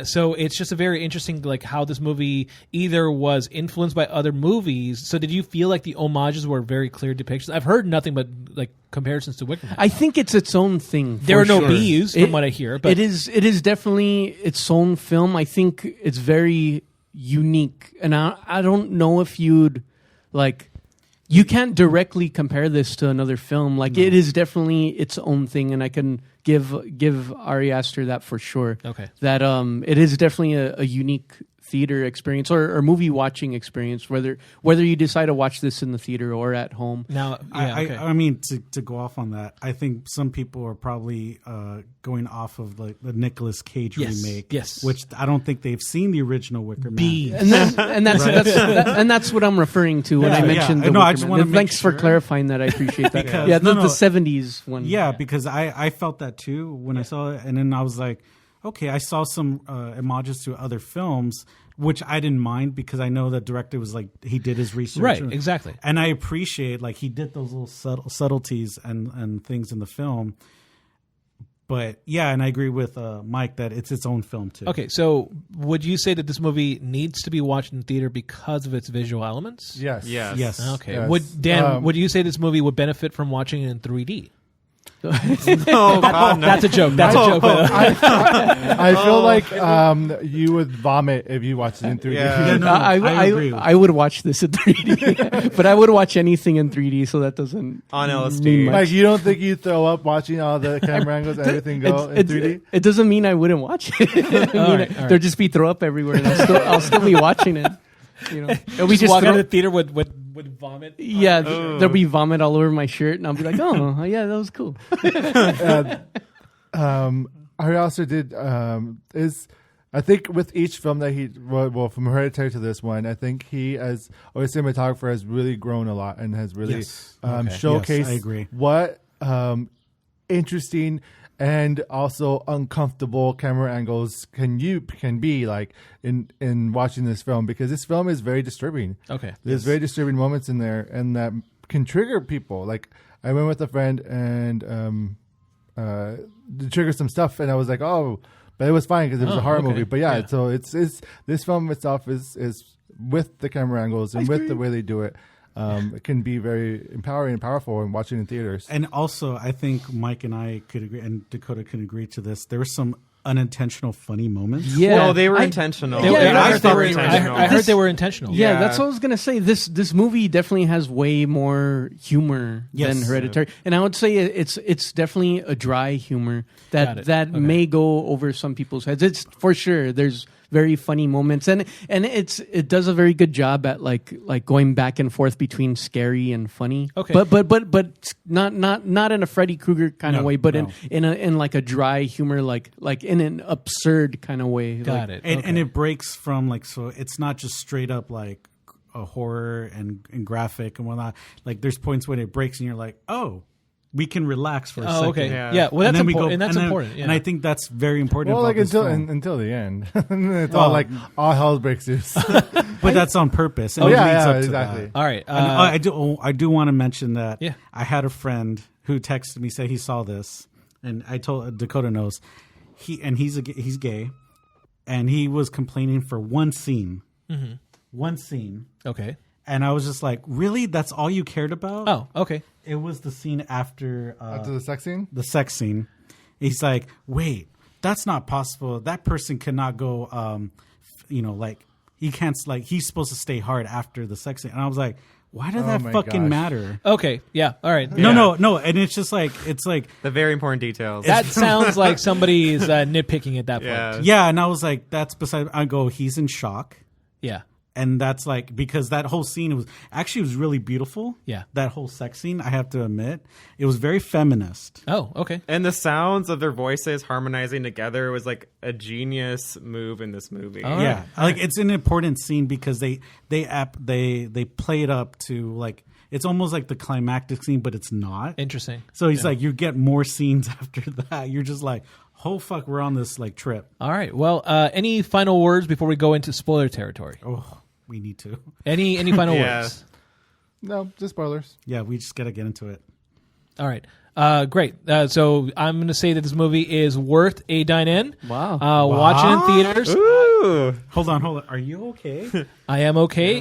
So it's just a very interesting, like, how this movie either was influenced by other movies. So did you feel like the homages were very clear depictions? I've heard nothing but like comparisons to Wicker Man. I think it's its own thing. There are no sure. bees from what I hear, but it is definitely its own film. I think it's very unique, and I don't know if you'd like. You can't directly compare this to another film. Like it is definitely its own thing, and I can give Ari Aster that for sure. Okay. That it is definitely a unique theater experience or movie watching experience, whether you decide to watch this in the theater or at home. now, yeah, okay. I mean, to go off on that, I think some people are probably going off of like the Nicolas Cage Yes, remake, yes. which I don't think they've seen the original Wicker Man. Bees. And that's what I'm referring to when I mentioned the No, I Wicker just Man. wanna make Thanks for sure. clarifying that. I appreciate that. Because- yeah, no, the no. 70s one. Yeah, because I felt that too when I saw it, and then I was like, okay, I saw some homages to other films, which I didn't mind because I know the director was like, he did his research. Right, exactly. And I appreciate, like, he did those little subtleties and things in the film. But yeah, and I agree with Mike that it's its own film too. Okay, so would you say that this movie needs to be watched in theater because of its visual elements? Yes. Yes. Yes. Okay. Yes. Would you say this movie would benefit from watching it in 3D? Oh God, no. That's a joke. That's a joke. I feel like you would vomit if you watched it in 3D. Yeah, no, I agree. I would watch this in 3D, but I would watch anything in 3D, so that doesn't On LSD. mean much. Like, you don't think you throw up watching all the camera angles and everything go in 3D? It doesn't mean I wouldn't watch it. All right. There'd just be throw up everywhere, and I'll still be watching it. You know, and we just walk throw- out of the theater with vomit. Yeah, there'll be vomit all over my shirt, and I'll be like, "Oh, yeah, that was cool." Ari also did I think with each film that he from Hereditary to this one, I think he as a cinematographer has really grown a lot and has really Yes. showcased Yes, I agree. what interesting and also uncomfortable camera angles can be like in watching this film, because this film is very disturbing. Okay. There's very disturbing moments in there, and that can trigger people. Like, I went with a friend and to trigger some stuff, and I was like, oh, but it was fine because it was a horror okay. movie. But yeah, Yeah. so it's this film itself is with the camera angles and with the way they do it. It can be very empowering and powerful in watching in theaters. And also, I think Mike and I could agree, and Dakota can agree to this. There were some unintentional funny moments. Yeah, No, they were intentional. They were- Yeah, I I heard they thought were- they were intentional. I heard they were intentional. Yeah, Yeah. that's what I was gonna say. This movie definitely has way more humor Yes. than Hereditary, and I would say it's definitely a dry humor Got it. that Okay. may go over some people's heads. It's for sure. There's very funny moments, and it does a very good job at like going back and forth between scary and funny. Okay. but not in a Freddy Krueger kind of No, way, but no. in like a dry humor, like in an absurd kind of way. Got Like, it. And, Okay. and it breaks from like, so it's not just straight up like a horror and graphic and whatnot. Like, there's points when it breaks and you're like, oh, we can relax for a second. Oh, okay. Yeah. Yeah. Well, that's And then we important. go- And that's then- important. Yeah. And I think that's very important. Well, about like this film. until the end, it's all Oh. like all hell breaks loose. But that's on purpose. And Oh, it yeah, leads yeah, up to exactly. that. All right. And I do want to mention that Yeah. I had a friend who texted me, said he saw this, and I told Dakota knows he's gay, and he was complaining for one scene, one scene, Okay. and I was just like, really? That's all you cared about? Oh, okay. It was the scene after After the sex scene, the sex scene. He's like, wait, that's not possible. That person cannot go, like he can't, like he's supposed to stay hard after the sex scene. And I was like, why did that my fucking gosh. matter? Okay. Yeah. All right. No. And it's just like, The very important details. That sounds like somebody is nitpicking at that point. yeah. yeah. And I was like, that's beside, I go, he's in shock. Yeah. And that's like, because that whole scene was really beautiful. Yeah. That whole sex scene, I have to admit, it was very feminist. Oh, okay. And the sounds of their voices harmonizing together was like a genius move in this movie. All Yeah, right. like it's an important scene because they play it up to like it's almost like the climactic scene, but it's not. Interesting. So he's like, you get more scenes after that. You're just like, Oh fuck, we're on this like trip. All right. Well, any final words before we go into spoiler territory? Oh, we need to. Any final Yeah. words? No, just spoilers. Yeah, we just gotta get into it. All right. Great. So I'm going to say that this movie is worth a dine in. Wow. Watch it in theaters. Ooh. Hold on. Are you okay? I am okay.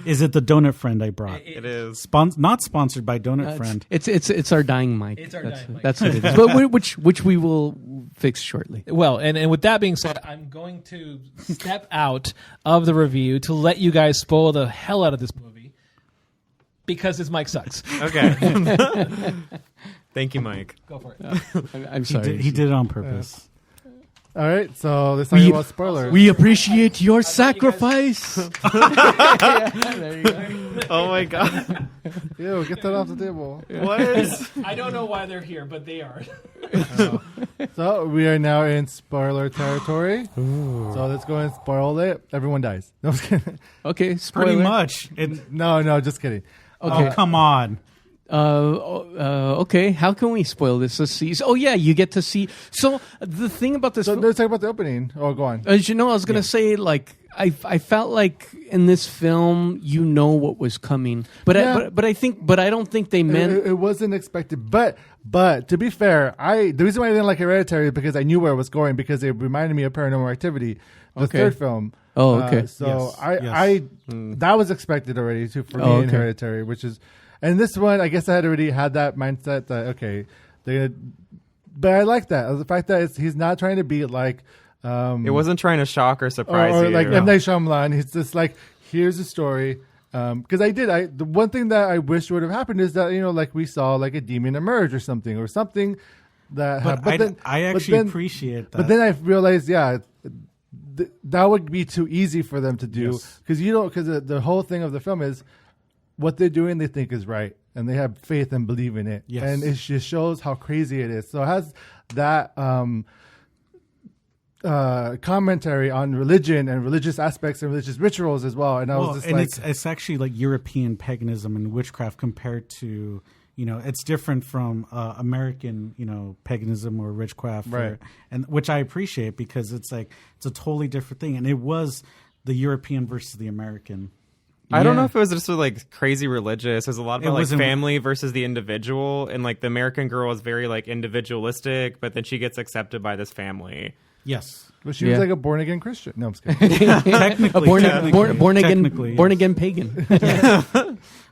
Is it the Donut Friend I brought? It is. Not sponsored by Donut Friend. It's our dying mic. It's our that's, dying mic. That's what it is. But which we will fix shortly. Well, and with that being said, I'm going to step out of the review to let you guys spoil the hell out of this movie. Because his mic sucks. Okay. Thank you, Mike. Go for it. I'm sorry. He did it on purpose. All right, so let's talk about spoilers. We appreciate your sacrifice. There you go. Oh my god. Ew, get that off the table. What? I don't know why they're here, but they are. So we are now in spoiler territory. So let's go and spoil it. Everyone dies. No, I'm just kidding. Okay, spoiler. Pretty much. No, just kidding. Okay. Oh, come on. Okay, how can we spoil this? Let's see. Oh yeah, you get to see. So the thing about this, So let's talk about the opening. Oh, go on. as you know, I was gonna say like I felt like in this film you know what was coming, but Yeah. but I don't think they meant. It wasn't expected, but to be fair, the reason why I didn't like Hereditary is because I knew where it was going because it reminded me of Paranormal Activity, the Okay. third film. Oh, okay. So Yes. that was expected already too for me in okay. Hereditary, which is, and this one I guess I had already had that mindset that okay, but I like that the fact that he's not trying to be like. It wasn't trying to shock or surprise or you. like M. Night Shyamalan. He's just like, here's a story. Because the one thing that I wish would have happened is that like we saw like a demon emerge or something that. But I actually appreciate that. But then I realized, that would be too easy for them to do Yes. because the whole thing of the film is what they're doing they think is right and they have faith and believe in it. Yes. And it just shows how crazy it is. So it has that. Commentary on religion and religious aspects and religious rituals as well, and I was just and like, it's actually like European paganism and witchcraft compared to it's different from American paganism or witchcraft, Right. and which I appreciate because it's a totally different thing, and it was the European versus the American. I don't know Yeah. if it was just like crazy religious. There's a lot It about like wasn't- family versus the individual, and like the American girl is very like individualistic, but then she gets accepted by this family. Yes, but she was Yeah. like a born again Christian. No, I'm just kidding. technically, born technically, again pagan.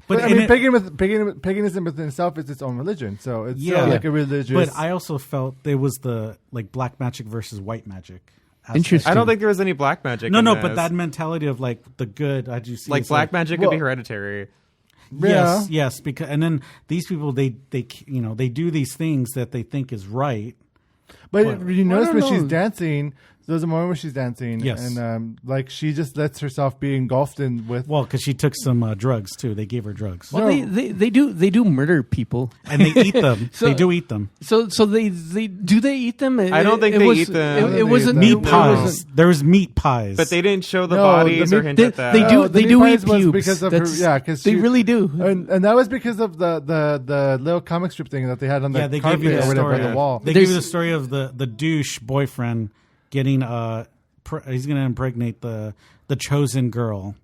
But I and mean, it- paganism within itself is its own religion, so it's Yeah. still like a religious. But I also felt there was the like black magic versus white magic. aspect. Interesting. I don't think there was any black magic. No, in no, this. but that mentality of like the good, as you see, like it's black magic could be well- hereditary. Yes, yes, because and then these people they they do these things that they think is right. But What? you notice I when don't she's know. dancing, there's a moment where she's dancing, Yes. and like she just lets herself be engulfed in with. Well, because she took some drugs too. They gave her drugs, Well, they do murder people. and they eat them. So- they do eat them. So they eat them? I don't think they eat them. It wasn't Meat Meat There pies. There was meat pies, But they didn't show the No, bodies the or meat- hint They, at that. they do. the They meat do pies eat was pubes. because of her- That's- yeah, 'cause they she- really do. And that was because of the little comic strip thing that they had on the yeah, they carpet gave you the or whatever story. on the wall. They gave you the story of the douche boyfriend getting he's going to impregnate the chosen girl.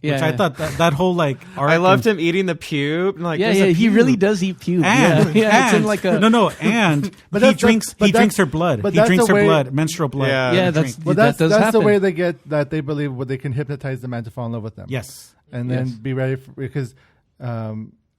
Yeah, Which I thought that whole like arc I loved him eating the pube. And like, Yeah, there's yeah, a he pube. really does eat pubes. And, yeah, it's in and- like a and But he that's- drinks but he drinks that's- her blood. but He that's drinks the her way- blood, menstrual blood. Yeah. yeah. He That's drink- Well, that does that's happen. the way they get that they believe what they can hypnotize the man to fall in love with them. yes. and then Yes. be ready for, because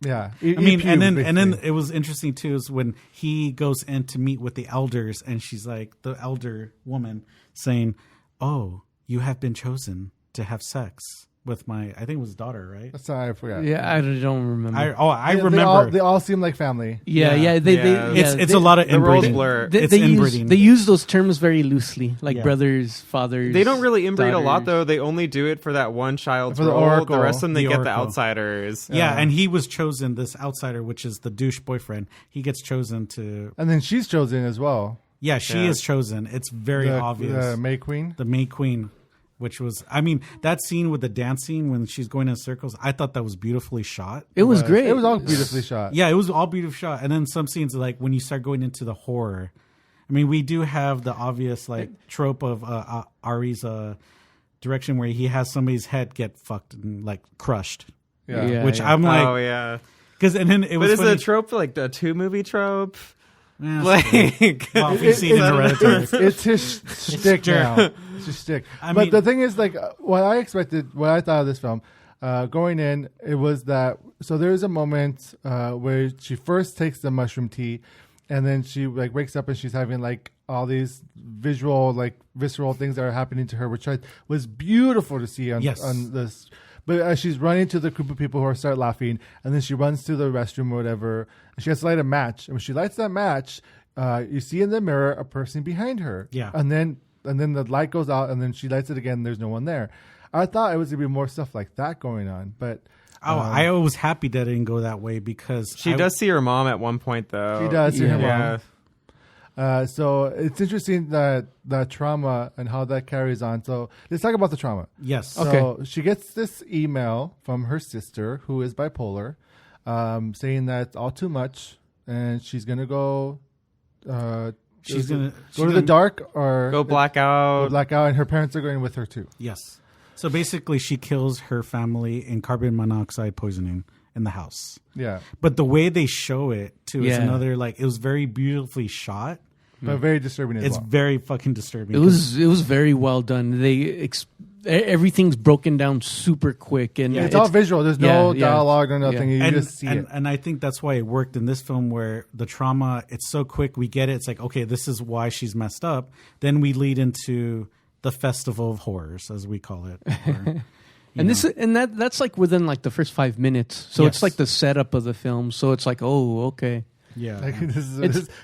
yeah. I mean, and then it was interesting too is when he goes in to meet with the elders, and she's like the elder woman saying, "Oh, you have been chosen to have sex with my, I think it was daughter, right?" sorry, I forgot. Yeah, I don't remember. I They- remember. they all seem like family. yeah, Yeah. yeah. They, Yeah. it's a lot of The roles inbreeding. blur. It's inbreeding. They use those terms very loosely, like Yeah. brothers, fathers. They don't really inbreed a lot, daughters. though. They only do it for that one child's For the role. oracle. The rest of them, they The get the oracle. outsiders. Yeah, and he was chosen. This outsider, which is the douche boyfriend, he gets chosen to. And then she's chosen as well. Yeah, she Yeah. is chosen. It's very obvious. The May Queen. The May Queen, which was, I mean, that scene with the dancing when she's going in circles, I thought that was beautifully shot. It was great. It was all beautifully shot. Yeah, it was all beautifully shot. And then some scenes, like when you start going into the horror, I mean, we do have the obvious like trope of Ari's direction where he has somebody's head get fucked and like crushed. Yeah. Which I'm like, Oh yeah. because and then it was But is funny. it a trope like the 2-movie trope? Yeah, Like, well, if you've seen Hereditary. It's his shtick now. It's his shtick. I But mean- the thing is, like, what I thought of this film, going in, it was that, so there is a moment where she first takes the mushroom tea, and then she, like, wakes up and she's having, like, all these visual, like, visceral things that are happening to her, which was beautiful to see on this. But as she's running to the group of people who start laughing, and then she runs to the restroom or whatever, and she has to light a match. And when she lights that match, you see in the mirror a person behind her. Yeah. And then the light goes out, and then she lights it again, and there's no one there. I thought it was going to be more stuff like that going on, but... I was happy that it didn't go that way because she does see her mom at one point, though. She does see her Yeah. mom. So it's interesting that trauma and how that carries on. So let's talk about the trauma. Yes. So she gets this email from her sister, who is bipolar, saying that it's all too much, and she's gonna go. She's gonna Go to the dark or Go black out. go black out, and her parents are going with her too. Yes. So basically, she kills her family in carbon monoxide poisoning in the house. Yeah, But the way they show it too is Yeah. another like it was very beautifully shot. but very disturbing as It's well. very fucking disturbing. It was very well done. Everything's broken down super quick, and It's all visual. There's no yeah. dialogue or nothing. Yeah. You just see it. And I think that's why it worked in this film where the trauma, it's so quick. We get it. It's like, okay, this is why she's messed up. Then we lead into the festival of horrors, as we call it. Or, And that's like within like the first 5 minutes. So Yes. it's like the setup of the film. So it's like, oh, okay. yeah. Like,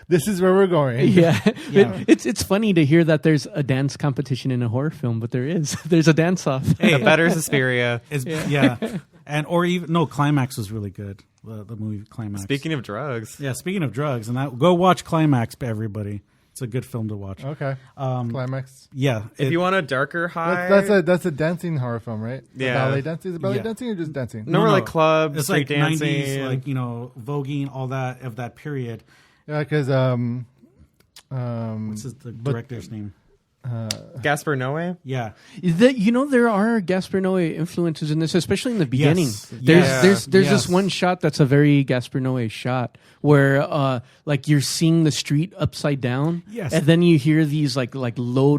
this is where we're going. Yeah. Yeah. It's funny to hear that there's a dance competition in a horror film, but there is. There's a dance off. The better Suspiria. Yeah. And or even no, Climax was really good. The movie Climax. Speaking of drugs. Yeah, speaking of drugs, and go watch Climax, everybody. It's a good film to watch. Okay. Climax. Yeah, If you want a darker high. That's a dancing horror film, right? The Yeah. ballet dancing. Is it ballet Yeah. dancing or just dancing? No, we're like clubs, it's street like dancing. 90s, like voguing, all that of that period. Yeah, because What's the director's name? Gaspar Noé. Yeah, There are Gaspar Noé influences in this, especially in the beginning. Yes. There's Yes. this one shot that's a very Gaspar Noé shot where like you're seeing the street upside down, Yes. and then you hear these like low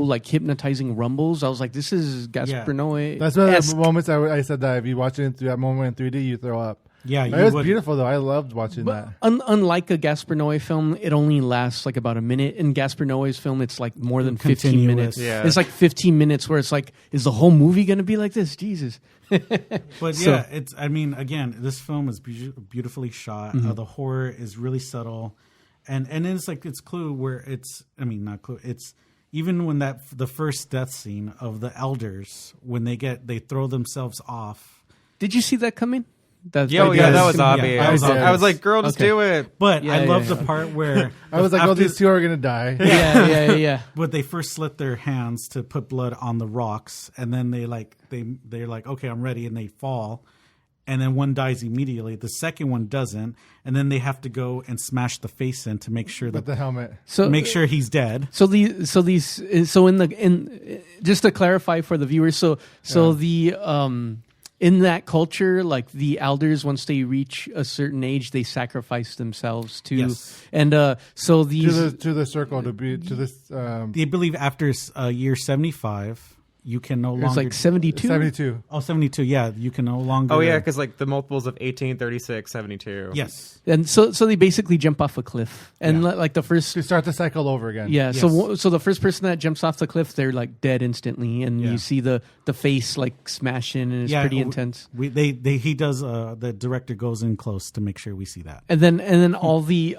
like hypnotizing rumbles. I was like, this is Gaspar Noé. that's one of the moments I said that if you watch it through that moment in 3D, you throw up. yeah. It was beautiful though. I loved watching that. Unlike a Gaspar Noé film, it only lasts like about a minute. In Gaspar Noé's film, it's like more than 15 Continuous. minutes. Yeah. It's like 15 minutes where it's like, is the whole movie going to be like this? Jesus. But So- yeah, it's. I mean, again, this film is beautifully shot. The horror is really subtle, and it's like it's Clue where it's. I mean, not Clue. It's even when the first death scene of the elders when they throw themselves off. Did you see that coming? That Yeah, yeah, that was yeah, obvious. I did. I was like, girl, just Okay. do it. But Yeah, I love yeah. the part where I was like, oh, after- these two are gonna die. yeah. But they first slit their hands to put blood on the rocks, and then they're like, okay, I'm ready, and they fall, and then one dies immediately. The second one doesn't, and then they have to go and smash the face in to make sure With the helmet. So make sure he's dead. So in just to clarify for the viewers, in that culture, like the elders, once they reach a certain age, they sacrifice themselves to, Yes. and so these To the circle to be to this They believe after year 75, you can no it's longer. like 72. 72. Oh, 72, yeah, you can no longer. Oh, yeah, because like the multiples of 18, 36, 72. yes, And so they basically jump off a cliff, and like the first. To start the cycle over again. Yeah, Yes. so the first person that jumps off the cliff, they're like dead instantly, and Yeah. you see the face like smashing, and it's pretty intense. He does. The director goes in close to make sure we see that. And then all the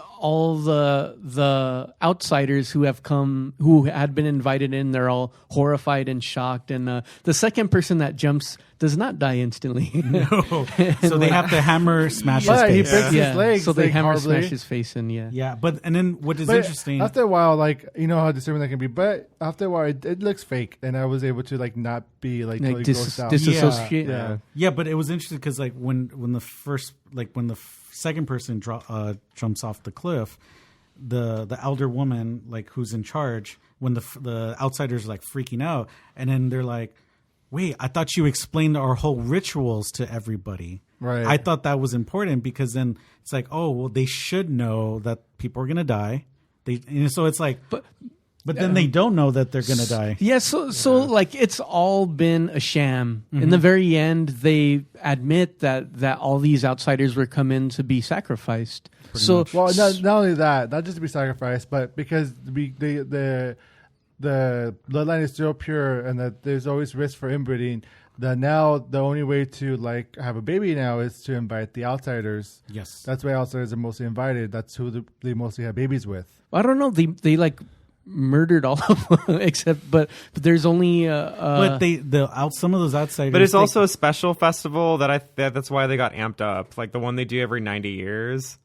outsiders who had been invited in, they're all horrified and shocked, shocked. And the second person that jumps does not die instantly. No. So they have to hammer smash his But he face. breaks his legs. So they like, hammer horribly. smash his face in. Yeah. Yeah, and then what is But interesting? after a while, like you know how disturbing that can be. But after a while, it looks fake, and I was able to like not be like totally grossed out. disassociate. Yeah. Yeah, but it was interesting because like when the second person jumps off the cliff, the elder woman like who's in charge, when the outsiders are like freaking out, and then they're like, "Wait, I thought you explained our whole rituals to everybody." Right. I thought that was important because then it's like, oh well, they should know that people are gonna die. So it's like, but then they don't know that they're gonna die. Yeah, so like it's all been a sham. In the very end, they admit that all these outsiders were come in to be sacrificed. Well, not only that, not just to be sacrificed, but because the bloodline is still pure, and that there's always risk for inbreeding. That now the only way to like have a baby now is to invite the outsiders. Yes, That's why outsiders are mostly invited. That's who they mostly have babies with. I don't know. They like murdered all of them except, but there's only. but some of those outsiders. But it's also a special festival that's why they got amped up, like the one they do every 90 years.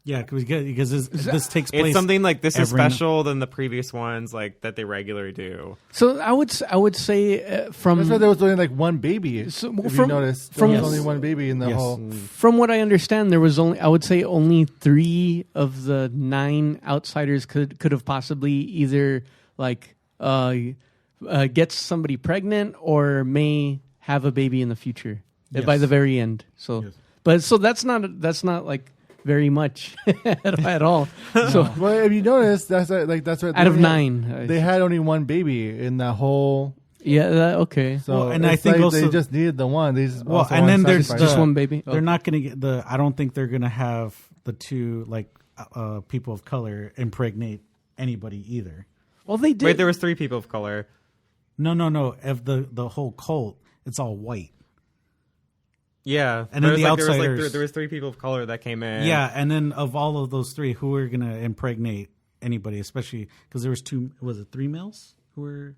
Yeah, because this takes place. It's something like this is every n- special than the previous ones, like that they regularly do. So I would say from That's why there was only like one baby. So, if from- you notice, there from- was Yes. only one baby in the Yes. whole. From what I understand, there was only, I would say, only 3 of the 9 outsiders could have possibly either like get somebody pregnant or may have a baby in the future by the very end. So, but so that's not like very much at all. So Well, if you notice, that's what out of 9, they had only one baby in the whole. okay. So Well, and it's I think like also- they just needed the one. They just Well, also and wanted then to there's sacrifice just it. one baby. They're not going to get I don't think they're going to have the 2 like people of color impregnate anybody either. Well, they did. Wait, there was 3 people of color. No. Of the whole cult, it's all white. Yeah, And then the there outsiders- was 3 people of color that came in. Yeah, and then of all of those 3, who are going to impregnate anybody, especially because there was 2. Was it 3 males who were?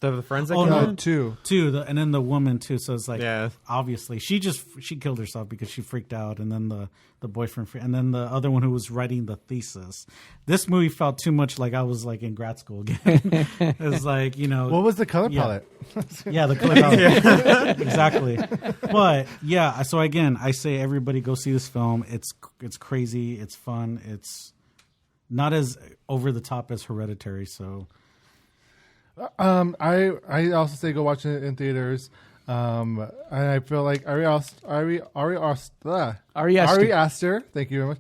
the friends that Oh, came no. in. 2. 2, and then the woman too. So it's like, Yeah. obviously she killed herself because she freaked out, and then the boyfriend, and then the other one who was writing the thesis. This movie felt too much like I was like in grad school again. It was like, What was the color Yeah. palette? yeah, the color palette. Exactly. But yeah, so again, I say everybody go see this film. It's crazy. It's fun. It's not as over the top as Hereditary. So. I also say go watch it in theaters. And I feel like Ari Aster, thank you very much.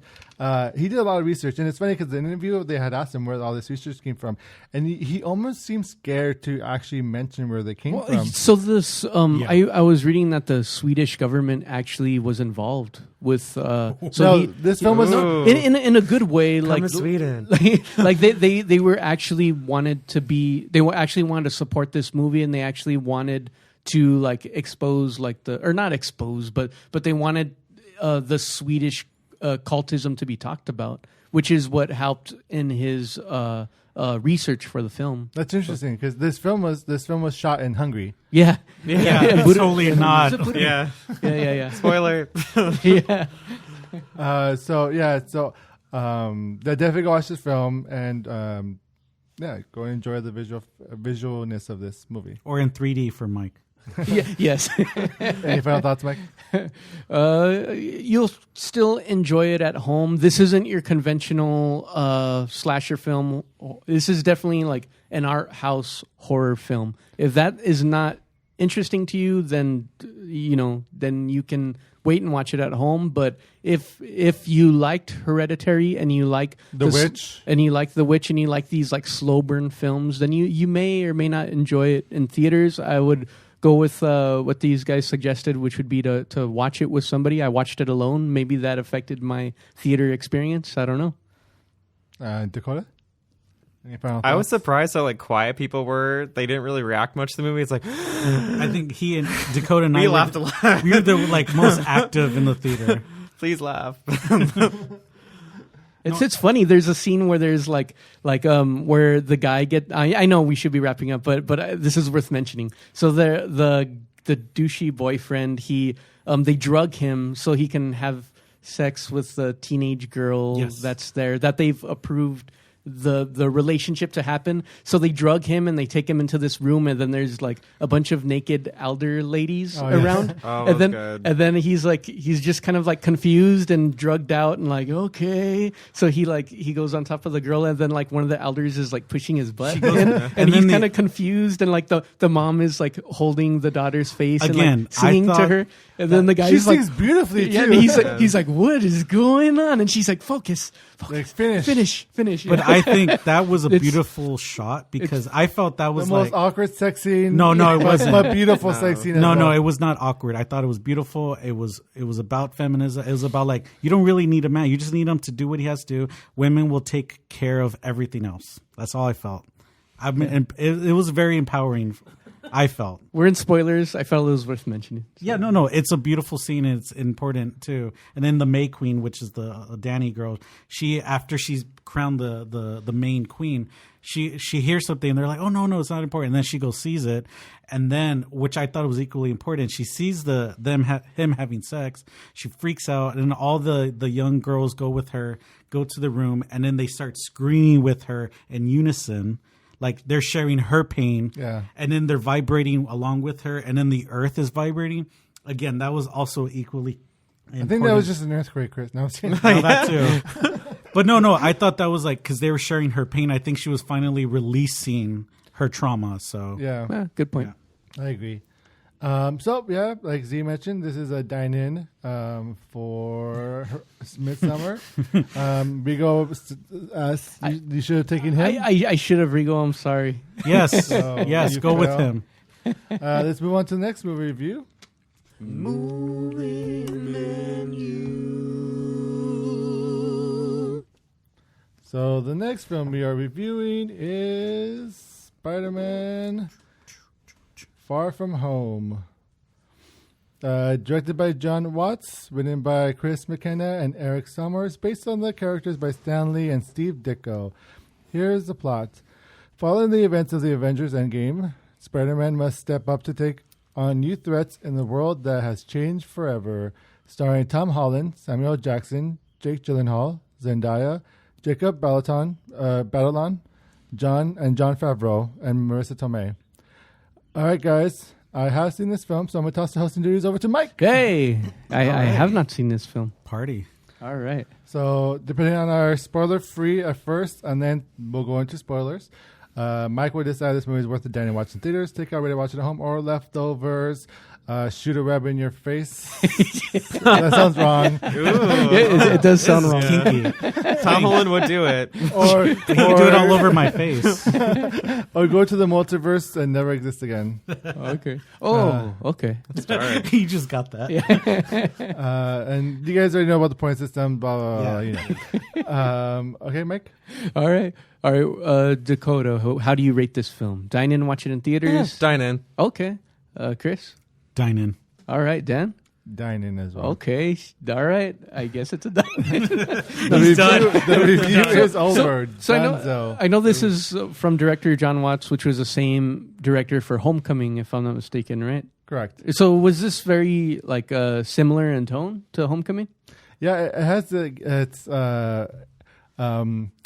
He did a lot of research, and it's funny because in the interview they had asked him where all this research came from, and he almost seemed scared to actually mention where they came from. So this, I was reading that the Swedish government actually was involved with. This film was in a good way, Come like to Sweden. like they were actually wanted to be. They were actually wanted to support this movie, and they actually wanted to like expose like not expose, but they wanted the Swedish cultism to be talked about, which is what helped in his research for the film. That's interesting because this film was shot in Hungary. Yeah, Yeah, totally not. Yeah. yeah. Spoiler. Yeah. So definitely go watch this film and go enjoy the visualness of this movie. Or in 3D for Mike. Yes. Any final thoughts, Mike? You'll still enjoy it at home. This isn't your conventional slasher film. This is definitely like an art house horror film. If that is not interesting to you, then you can wait and watch it at home. But if you liked Hereditary and you like The Witch, and you like The Witch and you like these like slow burn films, then you may or may not enjoy it in theaters. I would go with what these guys suggested, which would be to watch it with somebody. I watched it alone. Maybe that affected my theater experience. I don't know. Dakota? Any final I was thoughts? surprised how like quiet people were. They didn't really react much to the movie. It's like I think he and Dakota and we I laughed a lot. we were the like most active in the theater. Please laugh. It's funny. There's a scene where there's where the guy I know we should be wrapping up, but this is worth mentioning. So the douchey boyfriend, they drug him so he can have sex with the teenage girl that's there, that they've approved the relationship to happen. So they drug him and they take him into this room, and then there's like a bunch of naked elder ladies around. Oh, and then he's just kind of like confused and drugged out and like, okay. So he goes on top of the girl, and then like one of the elders is like pushing his butt in, and he's kind of confused, and like the mom is like holding the daughter's face and like singing to her. And then the guy's she like, sings beautifully too. Yeah, and he's like, what is going on? And she's like, focus, like finish. Yeah. But I think that was a beautiful shot, because I felt that was The most awkward sex scene. No, it wasn't. But beautiful sex scene. No, it was not awkward. I thought it was beautiful. It was about feminism. It was about like, you don't really need a man. You just need him to do what he has to do. Women will take care of everything else. That's all I felt. I mean, it was very empowering. I felt. We're in spoilers. I felt it was worth mentioning. Yeah, no. It's a beautiful scene. And it's important too. And then the May Queen, which is the Danny girl, after she's crowned the main queen, she hears something and they're like, oh no, it's not important. And then she goes sees it, and then, which I thought was equally important, she sees him having sex. She freaks out, and all the young girls go with her, go to the room, and then they start screaming with her in unison. Like they're sharing her pain, and then they're vibrating along with her, and then the earth is vibrating. Again, that was also equally important. I think that was just an earthquake, Chris. No, that too. But no, I thought that was like, because they were sharing her pain. I think she was finally releasing her trauma. So good point. Yeah. I agree. Like Z mentioned, this is a dine-in for Midsommar. Rigo, you should have taken him. I should have, Rigo. I'm sorry. Yes, yes, go with him. Let's move on to the next movie review. Movie menu. So the next film we are reviewing is Spider-Man Far From Home. Directed by John Watts, written by Chris McKenna and Eric Summers, based on the characters by Stan Lee and Steve Ditko. Here's the plot. Following the events of the Avengers Endgame, Spider-Man must step up to take on new threats in the world that has changed forever. Starring Tom Holland, Samuel Jackson, Jake Gyllenhaal, Zendaya, Jacob Batalon, John Favreau, and Marissa Tomei. All right, guys. I have seen this film, so I'm going to toss the hosting duties over to Mike. Hey, I have not seen this film. Party. All right. So, depending on our spoiler-free at first, and then we'll go into spoilers. Mike will decide this movie is worth the dining watch in theaters, take out ready to watch it at home, or leftovers. Shoot a web in your face. That sounds wrong. It does sound wrong. Kinky. Tom Holland would do it. Or He could do it all over my face. Or go to the multiverse and never exist again. Okay. Oh, okay. He just got that. And you guys already know about the point system, blah, blah, blah. You know. Okay, Mike? All right. Dakota, how do you rate this film? Dine in, watch it in theaters? Dine in. Okay. Chris? Dine in. All right, Dan? Dine in as well. Okay. All right. I guess it's a dine in. The review is over. So I know this is from director John Watts, which was the same director for Homecoming, if I'm not mistaken, right? Correct. So was this very similar in tone to Homecoming? Yeah, it has it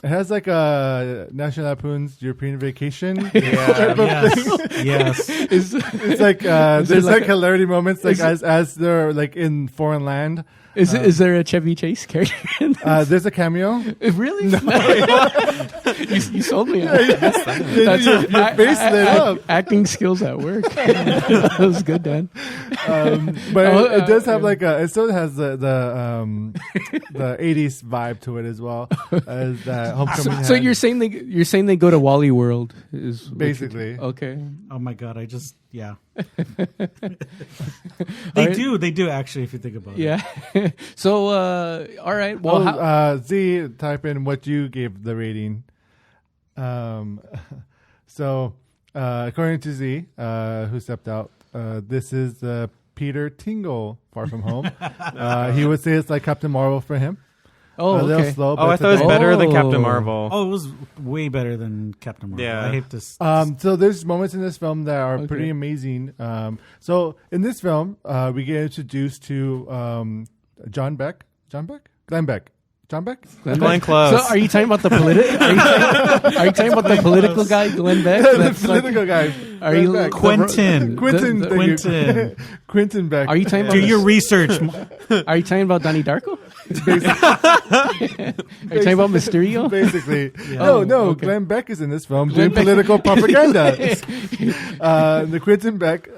has like a National Lampoon's European Vacation type of thing. Yes. It's like there's like hilarity moments as they're like in foreign land. Is there a Chevy Chase character in this? There's a cameo. Really? No. you sold me. That's your face lit up. Acting skills at work. That was good, Dan. But it does have it still has the 80s vibe to it as well as that Homecoming. So you're saying they go to Wally World is basically okay. Oh my God! They do actually, if you think about it. Yeah. So all right. Well, Z, type in what you gave the rating. So according to Z, who stepped out, this is Peter Tingle Far From Home. He would say it's like Captain Marvel for him. Oh, a little okay. slow. Oh, I it's thought it was a- better than Oh. Captain Marvel. Oh, it was way better than Captain Marvel. Yeah. I hate this. So there's moments in this film that are Okay. pretty amazing. So in this film, we get introduced to Glenn Beck. Glenn Close. So are you talking about the Are you talking about the political guy, Glenn Beck? The That's like- political guy. Are Glenn you Beck. Quentin. Quentin. the- thank you. Quentin. Quentin Beck. Are you talking about? Do your research. Are you talking about Donnie Darko? Basically, Are you talking about Mysterio? basically. Oh, No, okay. Glenn Beck is in this film doing political propaganda. The Quentin Beck,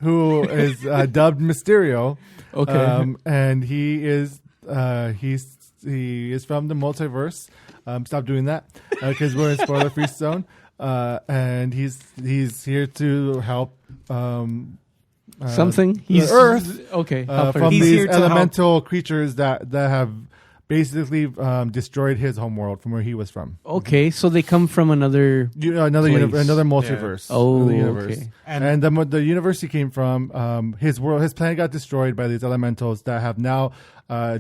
who is dubbed Mysterio. Okay. And he is from the multiverse. Stop doing that because we're in spoiler-free zone. And he's here to help Something. He's Earth Okay. help her. from He's these here to help. elemental creatures that have basically destroyed his homeworld from where he was from. Okay, so they come from another. Another Place. another multiverse. Oh, Another universe. okay. And the universe he came from, his planet got destroyed by these elementals that have now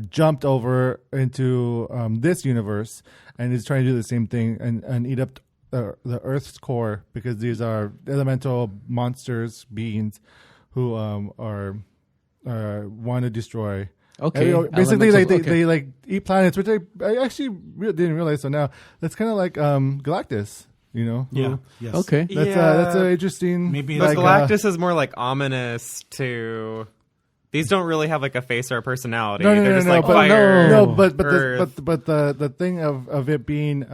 jumped over into this universe and is trying to do the same thing and eat up the Earth's core because these are elemental monsters, beings who want to destroy. Okay. Basically, like elementals, okay. they like eat planets, which I actually didn't realize. So now that's kind of like Galactus, you know? Yeah. Yes. Okay. That's an interesting. Maybe But like, Galactus is more like ominous to. These don't really have like a face or a personality. No, They're just like but fire. no, but earth. the thing of it being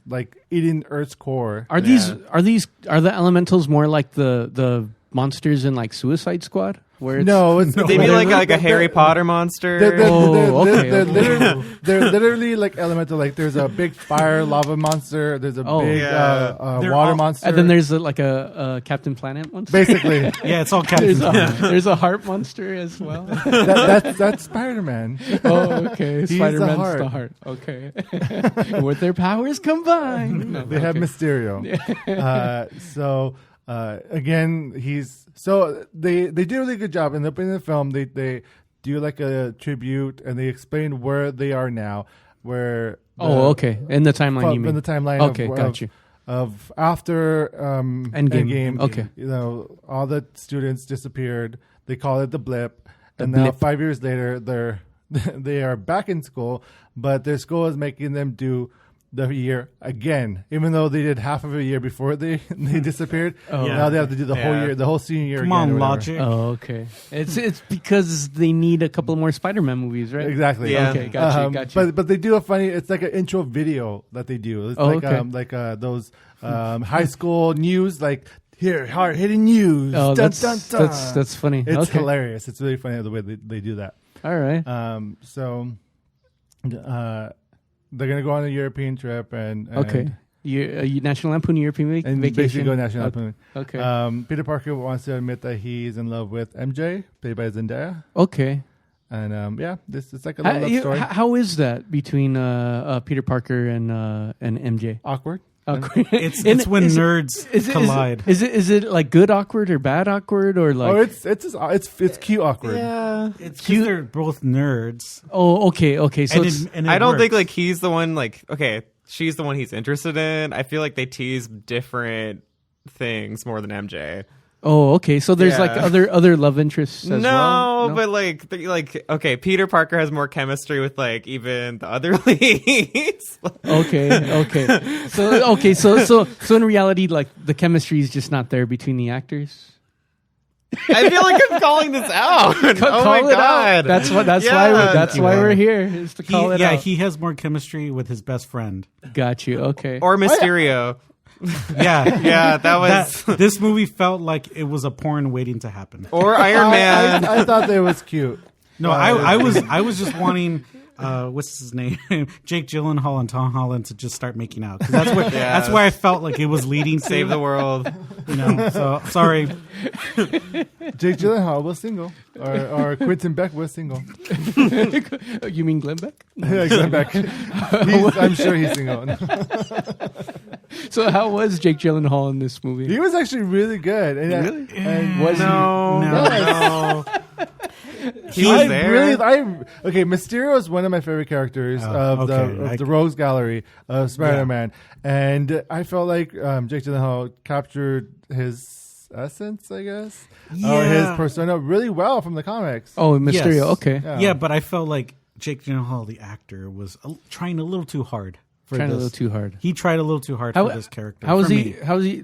like eating Earth's core. Are the elementals more like the monsters in like Suicide Squad? Where it's, No, it's They'd be like a Harry Potter monster. They're literally like elemental. Like there's a big fire lava monster. There's a big Yeah. They're water all- monster. and then there's like a Captain Planet monster. basically Yeah, it's all Captain. There's a heart monster as well. that's Spider-Man. Oh, okay. He's the Spider-Man's heart. the heart. Okay. With their powers combined. No, They have okay. Mysterio. Again, they did a really good job in the film. They do like a tribute and they explain where they are now, where Oh, okay. In the timeline, you mean? in the timeline. Okay, of, got you. Of after Endgame. Okay. you know, all the students disappeared. They call it the blip, and blip. now 5 years later, they are back in school, but their school is making them do the year again, even though they did half of a year before they disappeared. Oh. Now they have to do the whole Yeah. year, the whole senior year. Come again or on, whatever. logic. Oh, okay. It's because they need a couple more Spider-Man movies, right? Exactly. Yeah. Okay, got you. But they do a funny. It's like an intro video that they do. It's Oh, like okay. those high school news, like here hard hitting news. Oh, Dun, that's dun, dun. that's funny. It's Okay. hilarious. It's really funny the way they do that. All right. They're gonna go on a European trip and Okay. You National Lampoon European and Vacation. basically go national. Lampoon. Okay. Peter Parker wants to admit that he's in love with MJ, played by Zendaya, Okay. and it's like a little love story. How is that between Peter Parker and MJ? Awkward. It's when nerds collide. Is it like good awkward or bad awkward or like? Oh, it's cute awkward. Yeah. It's because they're both nerds. Oh, okay. So it's, And it I don't think works. like he's the one. Like, okay, she's the one he's interested in. I feel like they tease different things more than MJ. oh, okay. So there's like Yeah. other love interests as well. But like okay, Peter Parker has more chemistry with like even the other leads. Okay. So in reality, like the chemistry is just not there between the actors. I feel like I'm calling this out. Oh Call my it out. god, That's Yeah. why we're here is to call it out. he has more chemistry with his best friend. Got you. Okay. or Mysterio. Yeah, Yeah, that was. this movie felt like it was a porn waiting to happen. Or Iron Man. I thought that was cute. No, I was just wanting what's his name, Jake Gyllenhaal and Tom Holland to just start making out. 'Cause that's where I felt like it was leading to. Save the world. You know, so sorry. Jake Gyllenhaal was single, or Quentin Beck was single. You mean Glenn Beck? Yeah, Glenn Beck. I'm sure he's single. So how was Jake Gyllenhaal in this movie? He was actually really good. And, Really? And Was No. Yes. He was there. Okay, Mysterio is one of my favorite characters of the Rogues Gallery of Spider-Man, and I felt like Jake Gyllenhaal captured his essence, I guess, or his persona really well from the comics. Oh, Mysterio. Yes. Okay. Yeah, but I felt like Jake Gyllenhaal, the actor, was trying a little too hard. Trying a little too hard. He tried a little too hard for this character. How was he?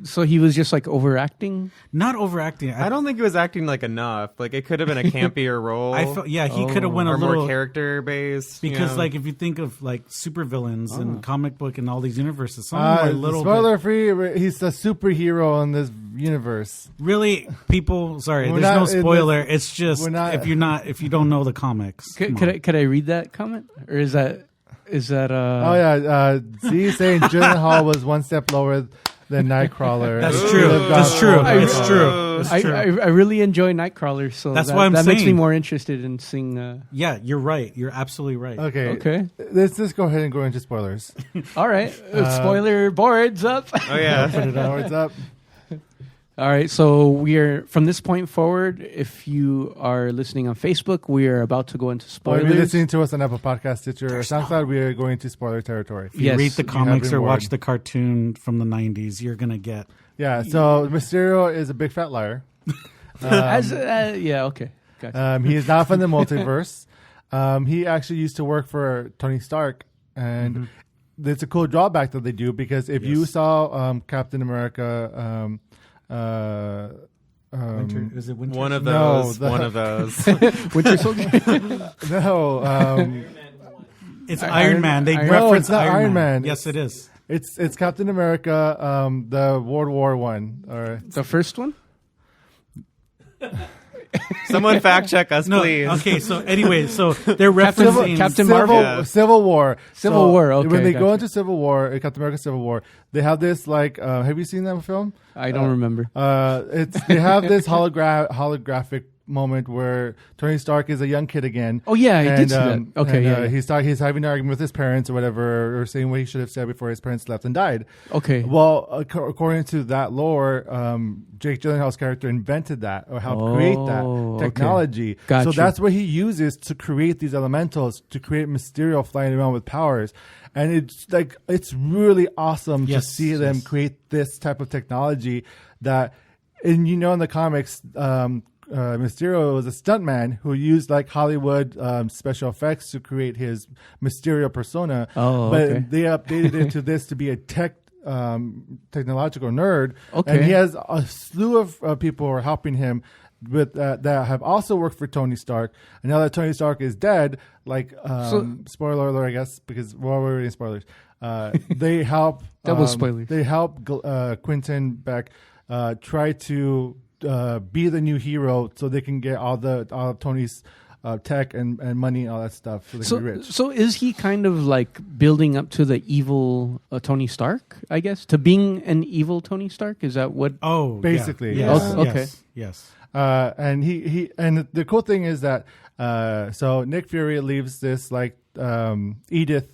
So he was just like overacting. Not overacting. I don't think he was acting like enough. Like it could have been a campier role. I felt, he could have went a or little more character based. Because like if you think of like supervillains and comic book and all these universes, some are a little spoiler free. He's a superhero in this universe. Really, people. Sorry, there's no spoiler. It's just if you don't know the comics. Could I read that comment, or is that? Oh yeah, Z saying Gyllenhaal was one step lower than Nightcrawler. That's true. That's true. It's true. I really enjoy Nightcrawler, so that's why that makes me more interested in seeing. Yeah, you're right. You're absolutely right. Okay. Let's just go ahead and go into spoilers. All right, spoiler boards up. Oh yeah, put it boards up. All right, so we are from this point forward. If you are listening on Facebook, we are about to go into spoilers. Or if you're listening to us on Apple Podcast, Stitcher, or SoundCloud, we are going to spoiler territory. If you read the comics or watch the cartoon from the 90s, you're gonna get. Yeah. So Mysterio is a big fat liar. Okay. Gotcha. He is not from the multiverse. He actually used to work for Tony Stark, and it's a cool drawback that they do because if you saw Captain America. Winter, is it Winter? One of those. Winter Soldier. No, it's Iron Man. They reference Iron Man. Yes, it is. It's Captain America, the World War One, or the first one. Someone fact check us, please. Okay, so anyway, so they're referencing Captain Marvel. Civil War. Civil War. Okay, when they go into Civil War, Captain America Civil War, they have this like. Have you seen that film? I don't remember. They have this holographic moment where Tony Stark is a young kid again. Oh yeah, I did see that. Okay, He's having an argument with his parents or whatever, or saying what he should have said before his parents left and died. Okay. Well, according to that lore, Jake Gyllenhaal's character invented that or helped create that technology. Okay. Gotcha. So that's what he uses to create these elementals, to create Mysterio flying around with powers. And it's really awesome to see them create this type of technology that, and in the comics, Mysterio was a stuntman who used like Hollywood special effects to create his Mysterio persona. But they updated it to this to be a technological nerd. And he has a slew of people who are helping him with that have also worked for Tony Stark. And now that Tony Stark is dead, spoiler alert, I guess, because we're reading spoilers. They help. Double spoilers. They help Quentin Beck try to be the new hero, so they can get all of Tony's tech and money, all that stuff, so they can be rich. So is he kind of like building up to the evil Tony Stark? I guess to being an evil Tony Stark. Is that what? Oh, basically, yeah. yes. Okay. Yes. And he and the cool thing is that so Nick Fury leaves this like Edith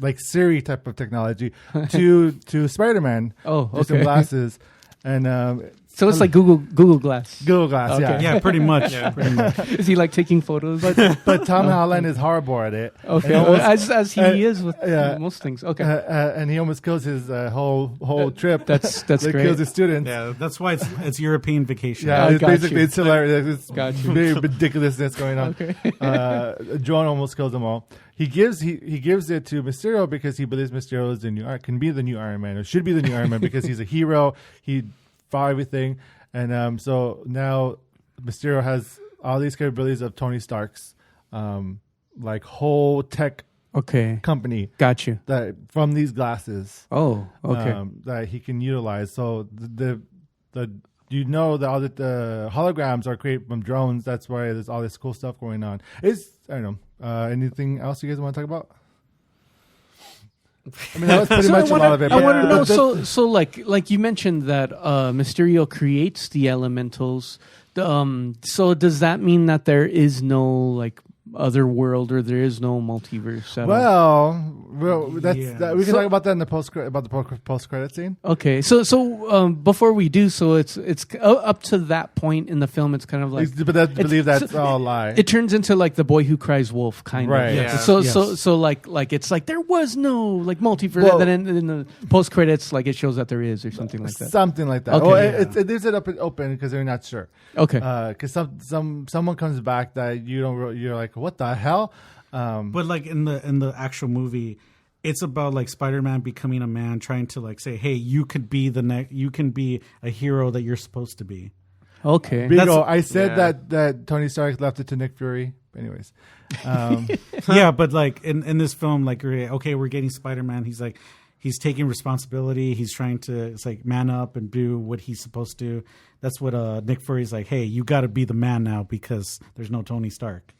like Siri type of technology to Spider-Man. Some glasses. And so it's like Google Glass. Google Glass, yeah, pretty much. Is he like taking photos? But Tom Holland is horrible at it. Okay, as he is with most things. Okay, and he almost kills his whole trip. That's great. Kills his students. Yeah, that's why it's European vacation. Yeah, it's hilarious. It's very Got ridiculousness going on. Okay. John almost kills them all. He gives it to Mysterio because he believes Mysterio is can be the new Iron Man, or should be the new Iron Man, because he's a hero. He fought everything, and so now Mysterio has all these capabilities of Tony Stark's like whole tech company. Got you. That from these glasses. Oh, okay. That he can utilize. So the that all the holograms are created from drones. That's why there's all this cool stuff going on. I don't know. Anything else you guys want to talk about? I mean, that was pretty much a lot of it. I want to know. So like you mentioned that Mysterio creates the elementals. So does that mean that there is no like other world, or there is no multiverse at all. Well, we can talk about that in the post credit scene. Okay, so before we do so, it's up to that point in the film. It's kind of like, But I believe that's all a lie. it turns into like The Boy Who Cries Wolf kind Right. of. Yeah. So like it's like there was no like multiverse. Well- then in the post credits, like it shows that there is or something like that. Something like that. Okay. Well, Yeah. it leaves it open because they're not sure. Okay. Because someone comes back that you're like, what the hell? But like in the actual movie, it's about like Spider-Man becoming a man, trying to like say, hey, you could be you can be a hero that you're supposed to be. Okay. Bingo. I said Yeah. that Tony Stark left it to Nick Fury. Anyways, Yeah, but like in this film, like, okay, we're getting Spider-Man. He's taking responsibility. He's trying to, it's like, man up and do what he's supposed to. That's what Nick Fury's like, hey, you got to be the man now because there's no Tony Stark.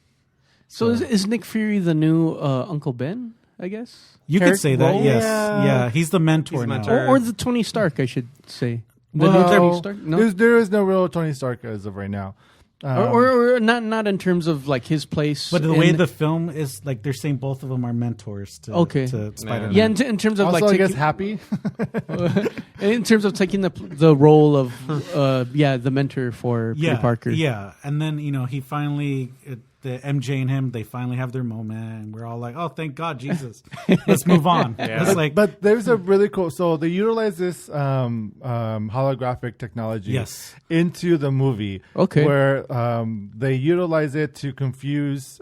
So is Nick Fury the new Uncle Ben? I guess You could say that, role? yes. Yeah, he's the mentor He's now. mentor. or the Tony Stark, I should say. The new well, Tony Stark. No, there is no real Tony Stark as of right now. or not in terms of like his place. But the way in- the film is, like, they're saying both of them are mentors to, Okay. to Spider-Man. yeah, in terms of Also, like I guess taking, happy. in terms of taking the role of the mentor for Peter Parker. Yeah, and then he finally the MJ and him, they finally have their moment, and we're all like, oh, thank God, Jesus, let's move on. Yeah. It's like, But there's a really cool. So they utilize this holographic technology Yes. into the movie. Okay. Where they utilize it to confuse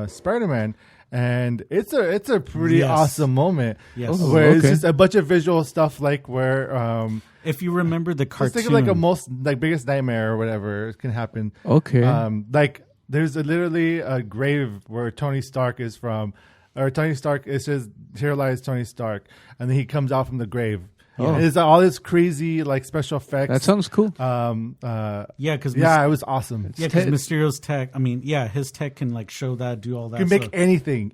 Spider-Man. And it's a pretty Yes. awesome moment. Yes. Oh, Where it's okay. just a bunch of visual stuff like where if you remember the just cartoon, think of like a most like biggest nightmare or whatever can happen. Okay. Like there's literally a grave where Tony Stark is from, or Tony Stark is just, here lies Tony Stark, and then he comes out from the grave. Oh. It's all this crazy like special effects. that sounds cool. because It was awesome. Yeah, because Mysterio's tech. I mean, his tech can like show that, do all that. He can make so- anything.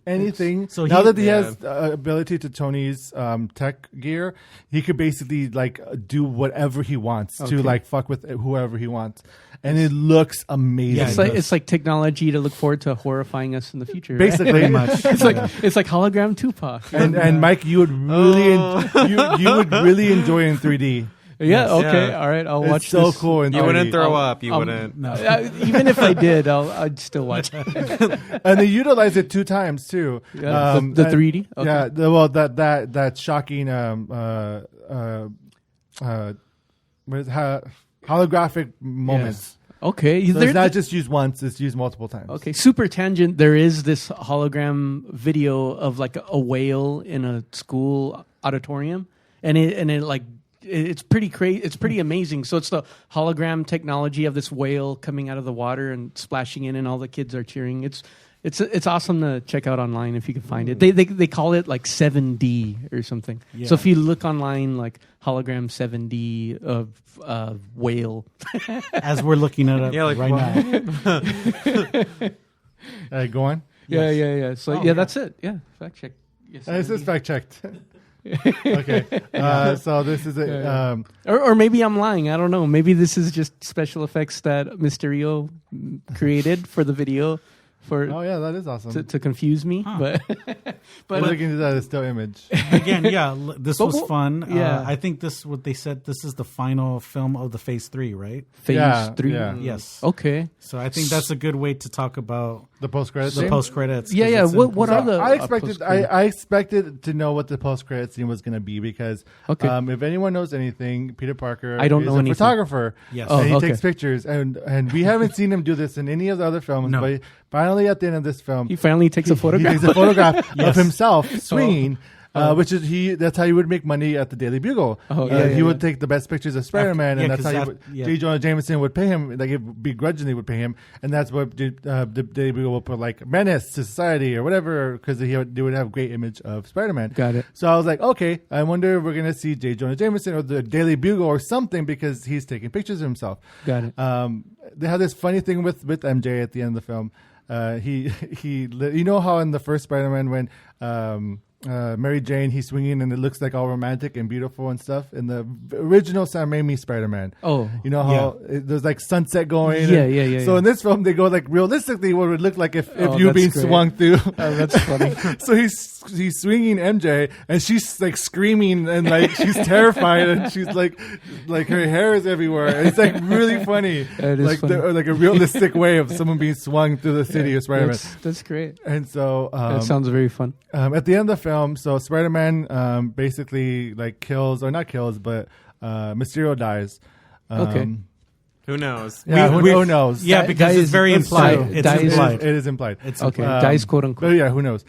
So now he- that he has ability to Tony's tech gear, he could basically like do whatever he wants to like fuck with whoever he wants, and it looks amazing. Yeah, it's like technology to look forward to horrifying us in the future. right? Basically, pretty much. it's like hologram Tupac. and Mike, you would really you would really enjoy in 3D. Yeah. Okay. Yeah. All right. I'll It's watch. so this. cool. In You 3D. wouldn't throw up. You wouldn't. No. Even if I did, I'd still watch it. And they utilize it 2 times too. Yeah, the and- 3D? Okay. Yeah. That shocking what is holographic moments. Okay. So There- it's not just used once; it's used multiple times. Okay, super tangent. There is this hologram video of like a whale in a school auditorium, and it like it's pretty crazy. It's pretty amazing. So it's the hologram technology of this whale coming out of the water and splashing in, and all the kids are cheering. It's awesome to check out online if you can find it. They call it like 7D or something. Yeah. So if you look online, like hologram 7D of whale. As we're looking at it Yeah, like, right what? now. Go on. Yeah. So that's it. Yeah, fact check. Yes, This is 7D. fact checked. Okay. So this is a. Or maybe I'm lying. I don't know. Maybe this is just special effects that Mysterio created for the video Oh yeah, that is awesome. to confuse me. But But looking at that is still image. Again, this But was what- fun. yeah. I think what they said, this is the final film of the Phase 3, right? Phase Yeah, 3. yeah. Yes. Okay. So I think that's a good way to talk about The post credits. the post credits. Yeah. What are the? I expected post-credit? I expected to know what the post credit scene was going to be because Okay. if anyone knows anything, Peter Parker I don't is know a anything. photographer. Yes. Oh, and he okay. takes pictures and we haven't seen him do this in any of the other films. No. But finally, at the end of this film, He finally takes a he photograph. takes a photograph of Yes. himself swinging. Which is that's how he would make money at the Daily Bugle. Oh, yeah, he yeah, would take the best pictures of Spider-Man, Yeah, and that's 'cause how that- yeah. J. Jonah Jameson would pay him. Like it begrudgingly would pay him, and that's what the Daily Bugle would put like menace to society or whatever, because they would have a great image of Spider-Man. Got it. So I was like, okay, I wonder if we're gonna see J. Jonah Jameson or the Daily Bugle or something because he's taking pictures of himself. Got it. They have this funny thing with MJ at the end of the film. He you know how in the first Spider-Man when Mary Jane, he's swinging and it looks like all romantic and beautiful and stuff. In the original Sam Raimi Spider-Man, you know how there's like sunset going. So in this film, they go like realistically what it would look like if you being swung through. Oh, that's funny. So he's swinging MJ and she's like screaming and like she's terrified and she's like her hair is everywhere. And it's like really funny, like funny. Like a realistic way of someone being swung through the city of Spider-Man. That's great. And so That sounds very fun. at the end of the film, so Spider-Man basically like kills or not kills, but Mysterio dies. Who knows? Yeah, who knows? Yeah, because it's very implied. It's implied. It is implied. It's Okay, implied. dies quote unquote. But yeah, who knows?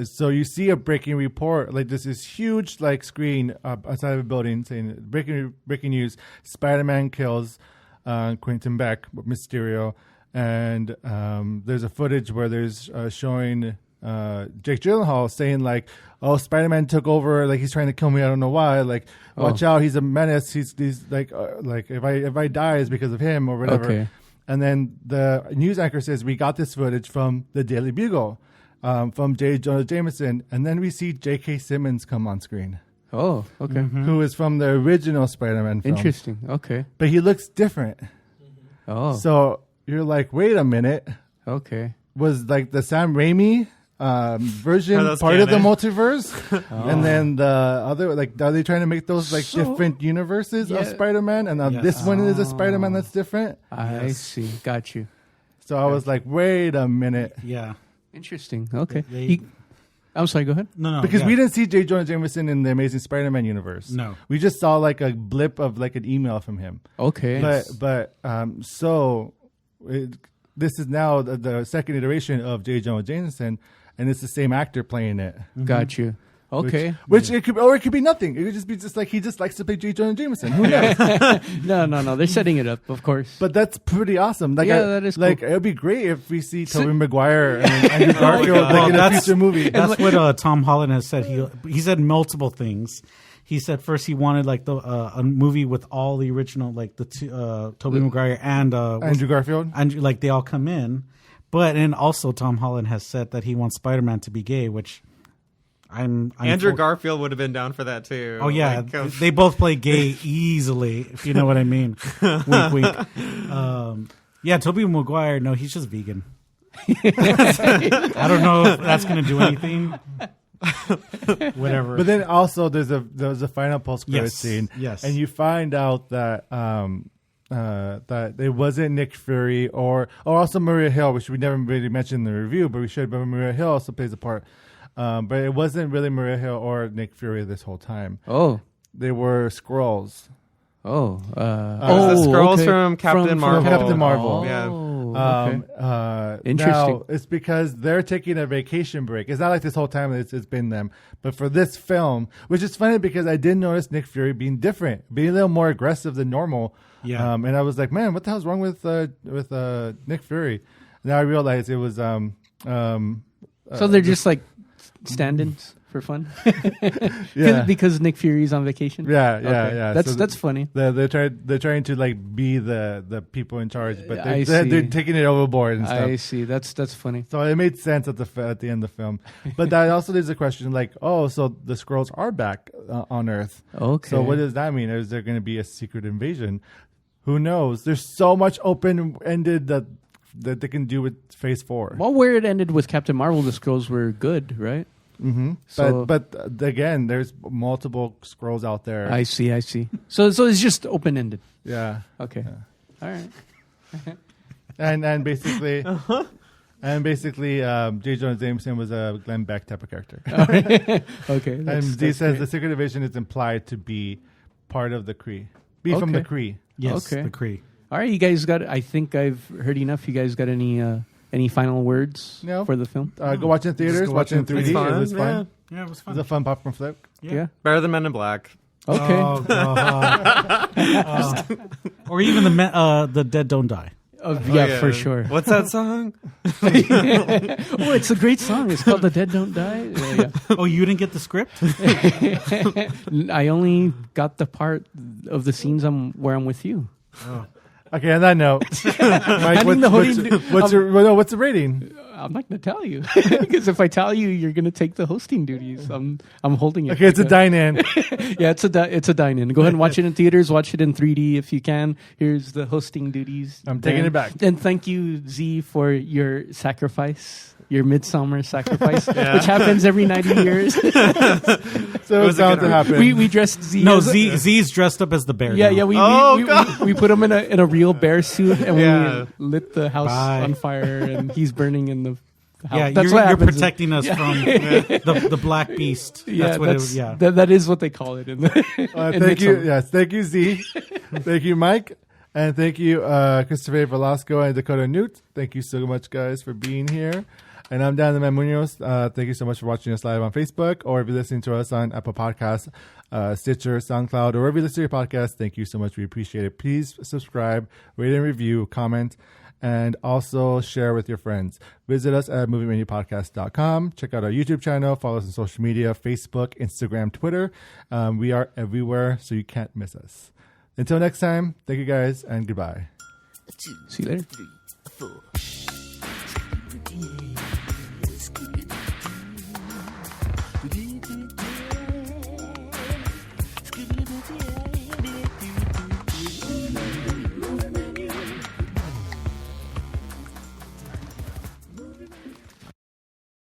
So you see a breaking report, like this is huge, like screen outside of a building saying breaking news: Spider-Man kills Quentin Beck, Mysterio, and there's a footage where there's showing Jake Gyllenhaal saying like, "Oh, Spider-Man took over, like he's trying to kill me. I don't know why. Like, watch out, he's a menace. He's like if I die it's because of him or whatever." Okay. And then the news anchor says, "We got this footage from the Daily Bugle." From J. Jonah Jameson, and then we see J.K. Simmons come on screen. Oh, okay. Who is from the original Spider-Man film. Interesting. Okay. But he looks different. Oh. So you're like, wait a minute. Okay. Was like the Sam Raimi version that's part of the canon. multiverse? And then the other, like, are they trying to make those like different universes of Spider-Man? And now this one is a Spider-Man that's different? I see. Got you. So I was like, wait a minute. Yeah. Interesting. Okay. I'm sorry. Go ahead. No. Because we didn't see J. Jonah Jameson in the Amazing Spider-Man universe. No. We just saw like a blip of like an email from him. Okay. But this is now the second iteration of J. Jonah Jameson, and it's the same actor playing it. Got you. Okay. Which it could be nothing. It could just be just like he just likes to play J. Jonah Jameson. Who knows? No. They're setting it up, of course. But that's pretty awesome. Like, that is cool. Like it would be great if we see Tobey Maguire and Andrew Garfield like in a future movie. That's what Tom Holland has said. He said multiple things. He said first he wanted like a movie with all the original, like the two, Tobey Maguire and Andrew Garfield. Andrew, like they all come in. And also Tom Holland has said that he wants Spider-Man to be gay, which I'm Andrew Garfield would have been down for that too. Oh yeah, Like, they both play gay easily, if you know what I mean. Wink, wink. Yeah, Tobey Maguire. No, he's just vegan. I don't know if that's going to do anything. Whatever. But then also there was a final post-credit scene. Yes. And you find out that that it wasn't Nick Fury or also Maria Hill, which we never really mentioned in the review, but we should. But Maria Hill also plays a part. But it wasn't really Maria Hill or Nick Fury this whole time. Oh. They were Skrulls. Oh. the Skrulls from Captain Marvel. From Captain Marvel. Yeah. Interesting. Now, it's because they're taking a vacation break. It's not like this whole time it's been them. But for this film, which is funny because I did notice Nick Fury being different, being a little more aggressive than normal. Yeah. And I was like, man, what the hell's wrong with Nick Fury? Now I realized it was So they're just like stand-ins for fun? Yeah. Because Nick Fury's on vacation? Yeah. That's funny. They're trying to like be the people in charge, but I they're see. taking it overboard and stuff. I see. That's funny. So it made sense at the end of the film. But that also leaves a question like, oh, so the Skrulls are back on Earth. Okay. So what does that mean? Is there going to be a secret invasion? Who knows? There's so much open-ended that they can do with Phase 4. Well, where it ended with Captain Marvel, the Skrulls were good, right? Mm-hmm. So- But again, there's multiple Skrulls out there. I see. So it's just open-ended. Yeah. Okay. All right. And basically... And basically, J. Jonah Jameson was a Glenn Beck type of character. Okay. And he says the secret invasion is implied to be part of the Kree. From the Kree. Yes, Okay. the Kree. All right, you guys got. I think I've heard enough. You guys got any final words No. for the film? Go watch it in theaters. go Watch it in 3D. It's fun, It was fun. Yeah, it was It fun. was a fun popcorn flick. Yeah. Better than Men in Black. Okay. Oh, God. Or even the Dead Don't Die. Yeah, for sure. What's that song? Oh, it's a great song. It's called "The Dead Don't Die." Yeah. Oh, you didn't get the script? I only got the part of the scenes where I'm with you. Okay, on that note, Mike, Handing the hosting- what's the rating? I'm not going to tell you because if I tell you, you're going to take the hosting duties. I'm holding it. Okay, it's a because- dine-in. Yeah, it's a dine-in. Go ahead and watch it in theaters. Watch it in 3D if you can. Here's the hosting duties. I'm taking it back. And thank you, Z, for your sacrifice, your Midsommar sacrifice, which happens every 90 years. So it's bound to happen. we dressed Z. No, as a- Z's dressed up as the bear. Yeah, now. yeah. We put him in a real bear suit and Yeah. we lit the house Bye. on fire and he's burning in the house. Yeah, That's you're, what you're happens. protecting us from the black beast. Yeah, That's what it was. Yeah. that is what they call it in the. in Thank you. Midsommar. Yes, thank you, Z. Thank you, Mike. And thank you, Christopher Velasco and Dakota Noot. Thank you so much, guys, for being here. And I'm Dan the Man Muñoz. Thank you so much for watching us live on Facebook, or if you're listening to us on Apple Podcasts, Stitcher, SoundCloud, or wherever you listen to your podcast. Thank you so much. We appreciate it. Please subscribe, rate and review, comment, and also share with your friends. Visit us at moviemenupodcast.com. Check out our YouTube channel. Follow us on social media, Facebook, Instagram, Twitter. We are everywhere, so you can't miss us. Until next time, thank you guys, and goodbye. See you later. 3, 4.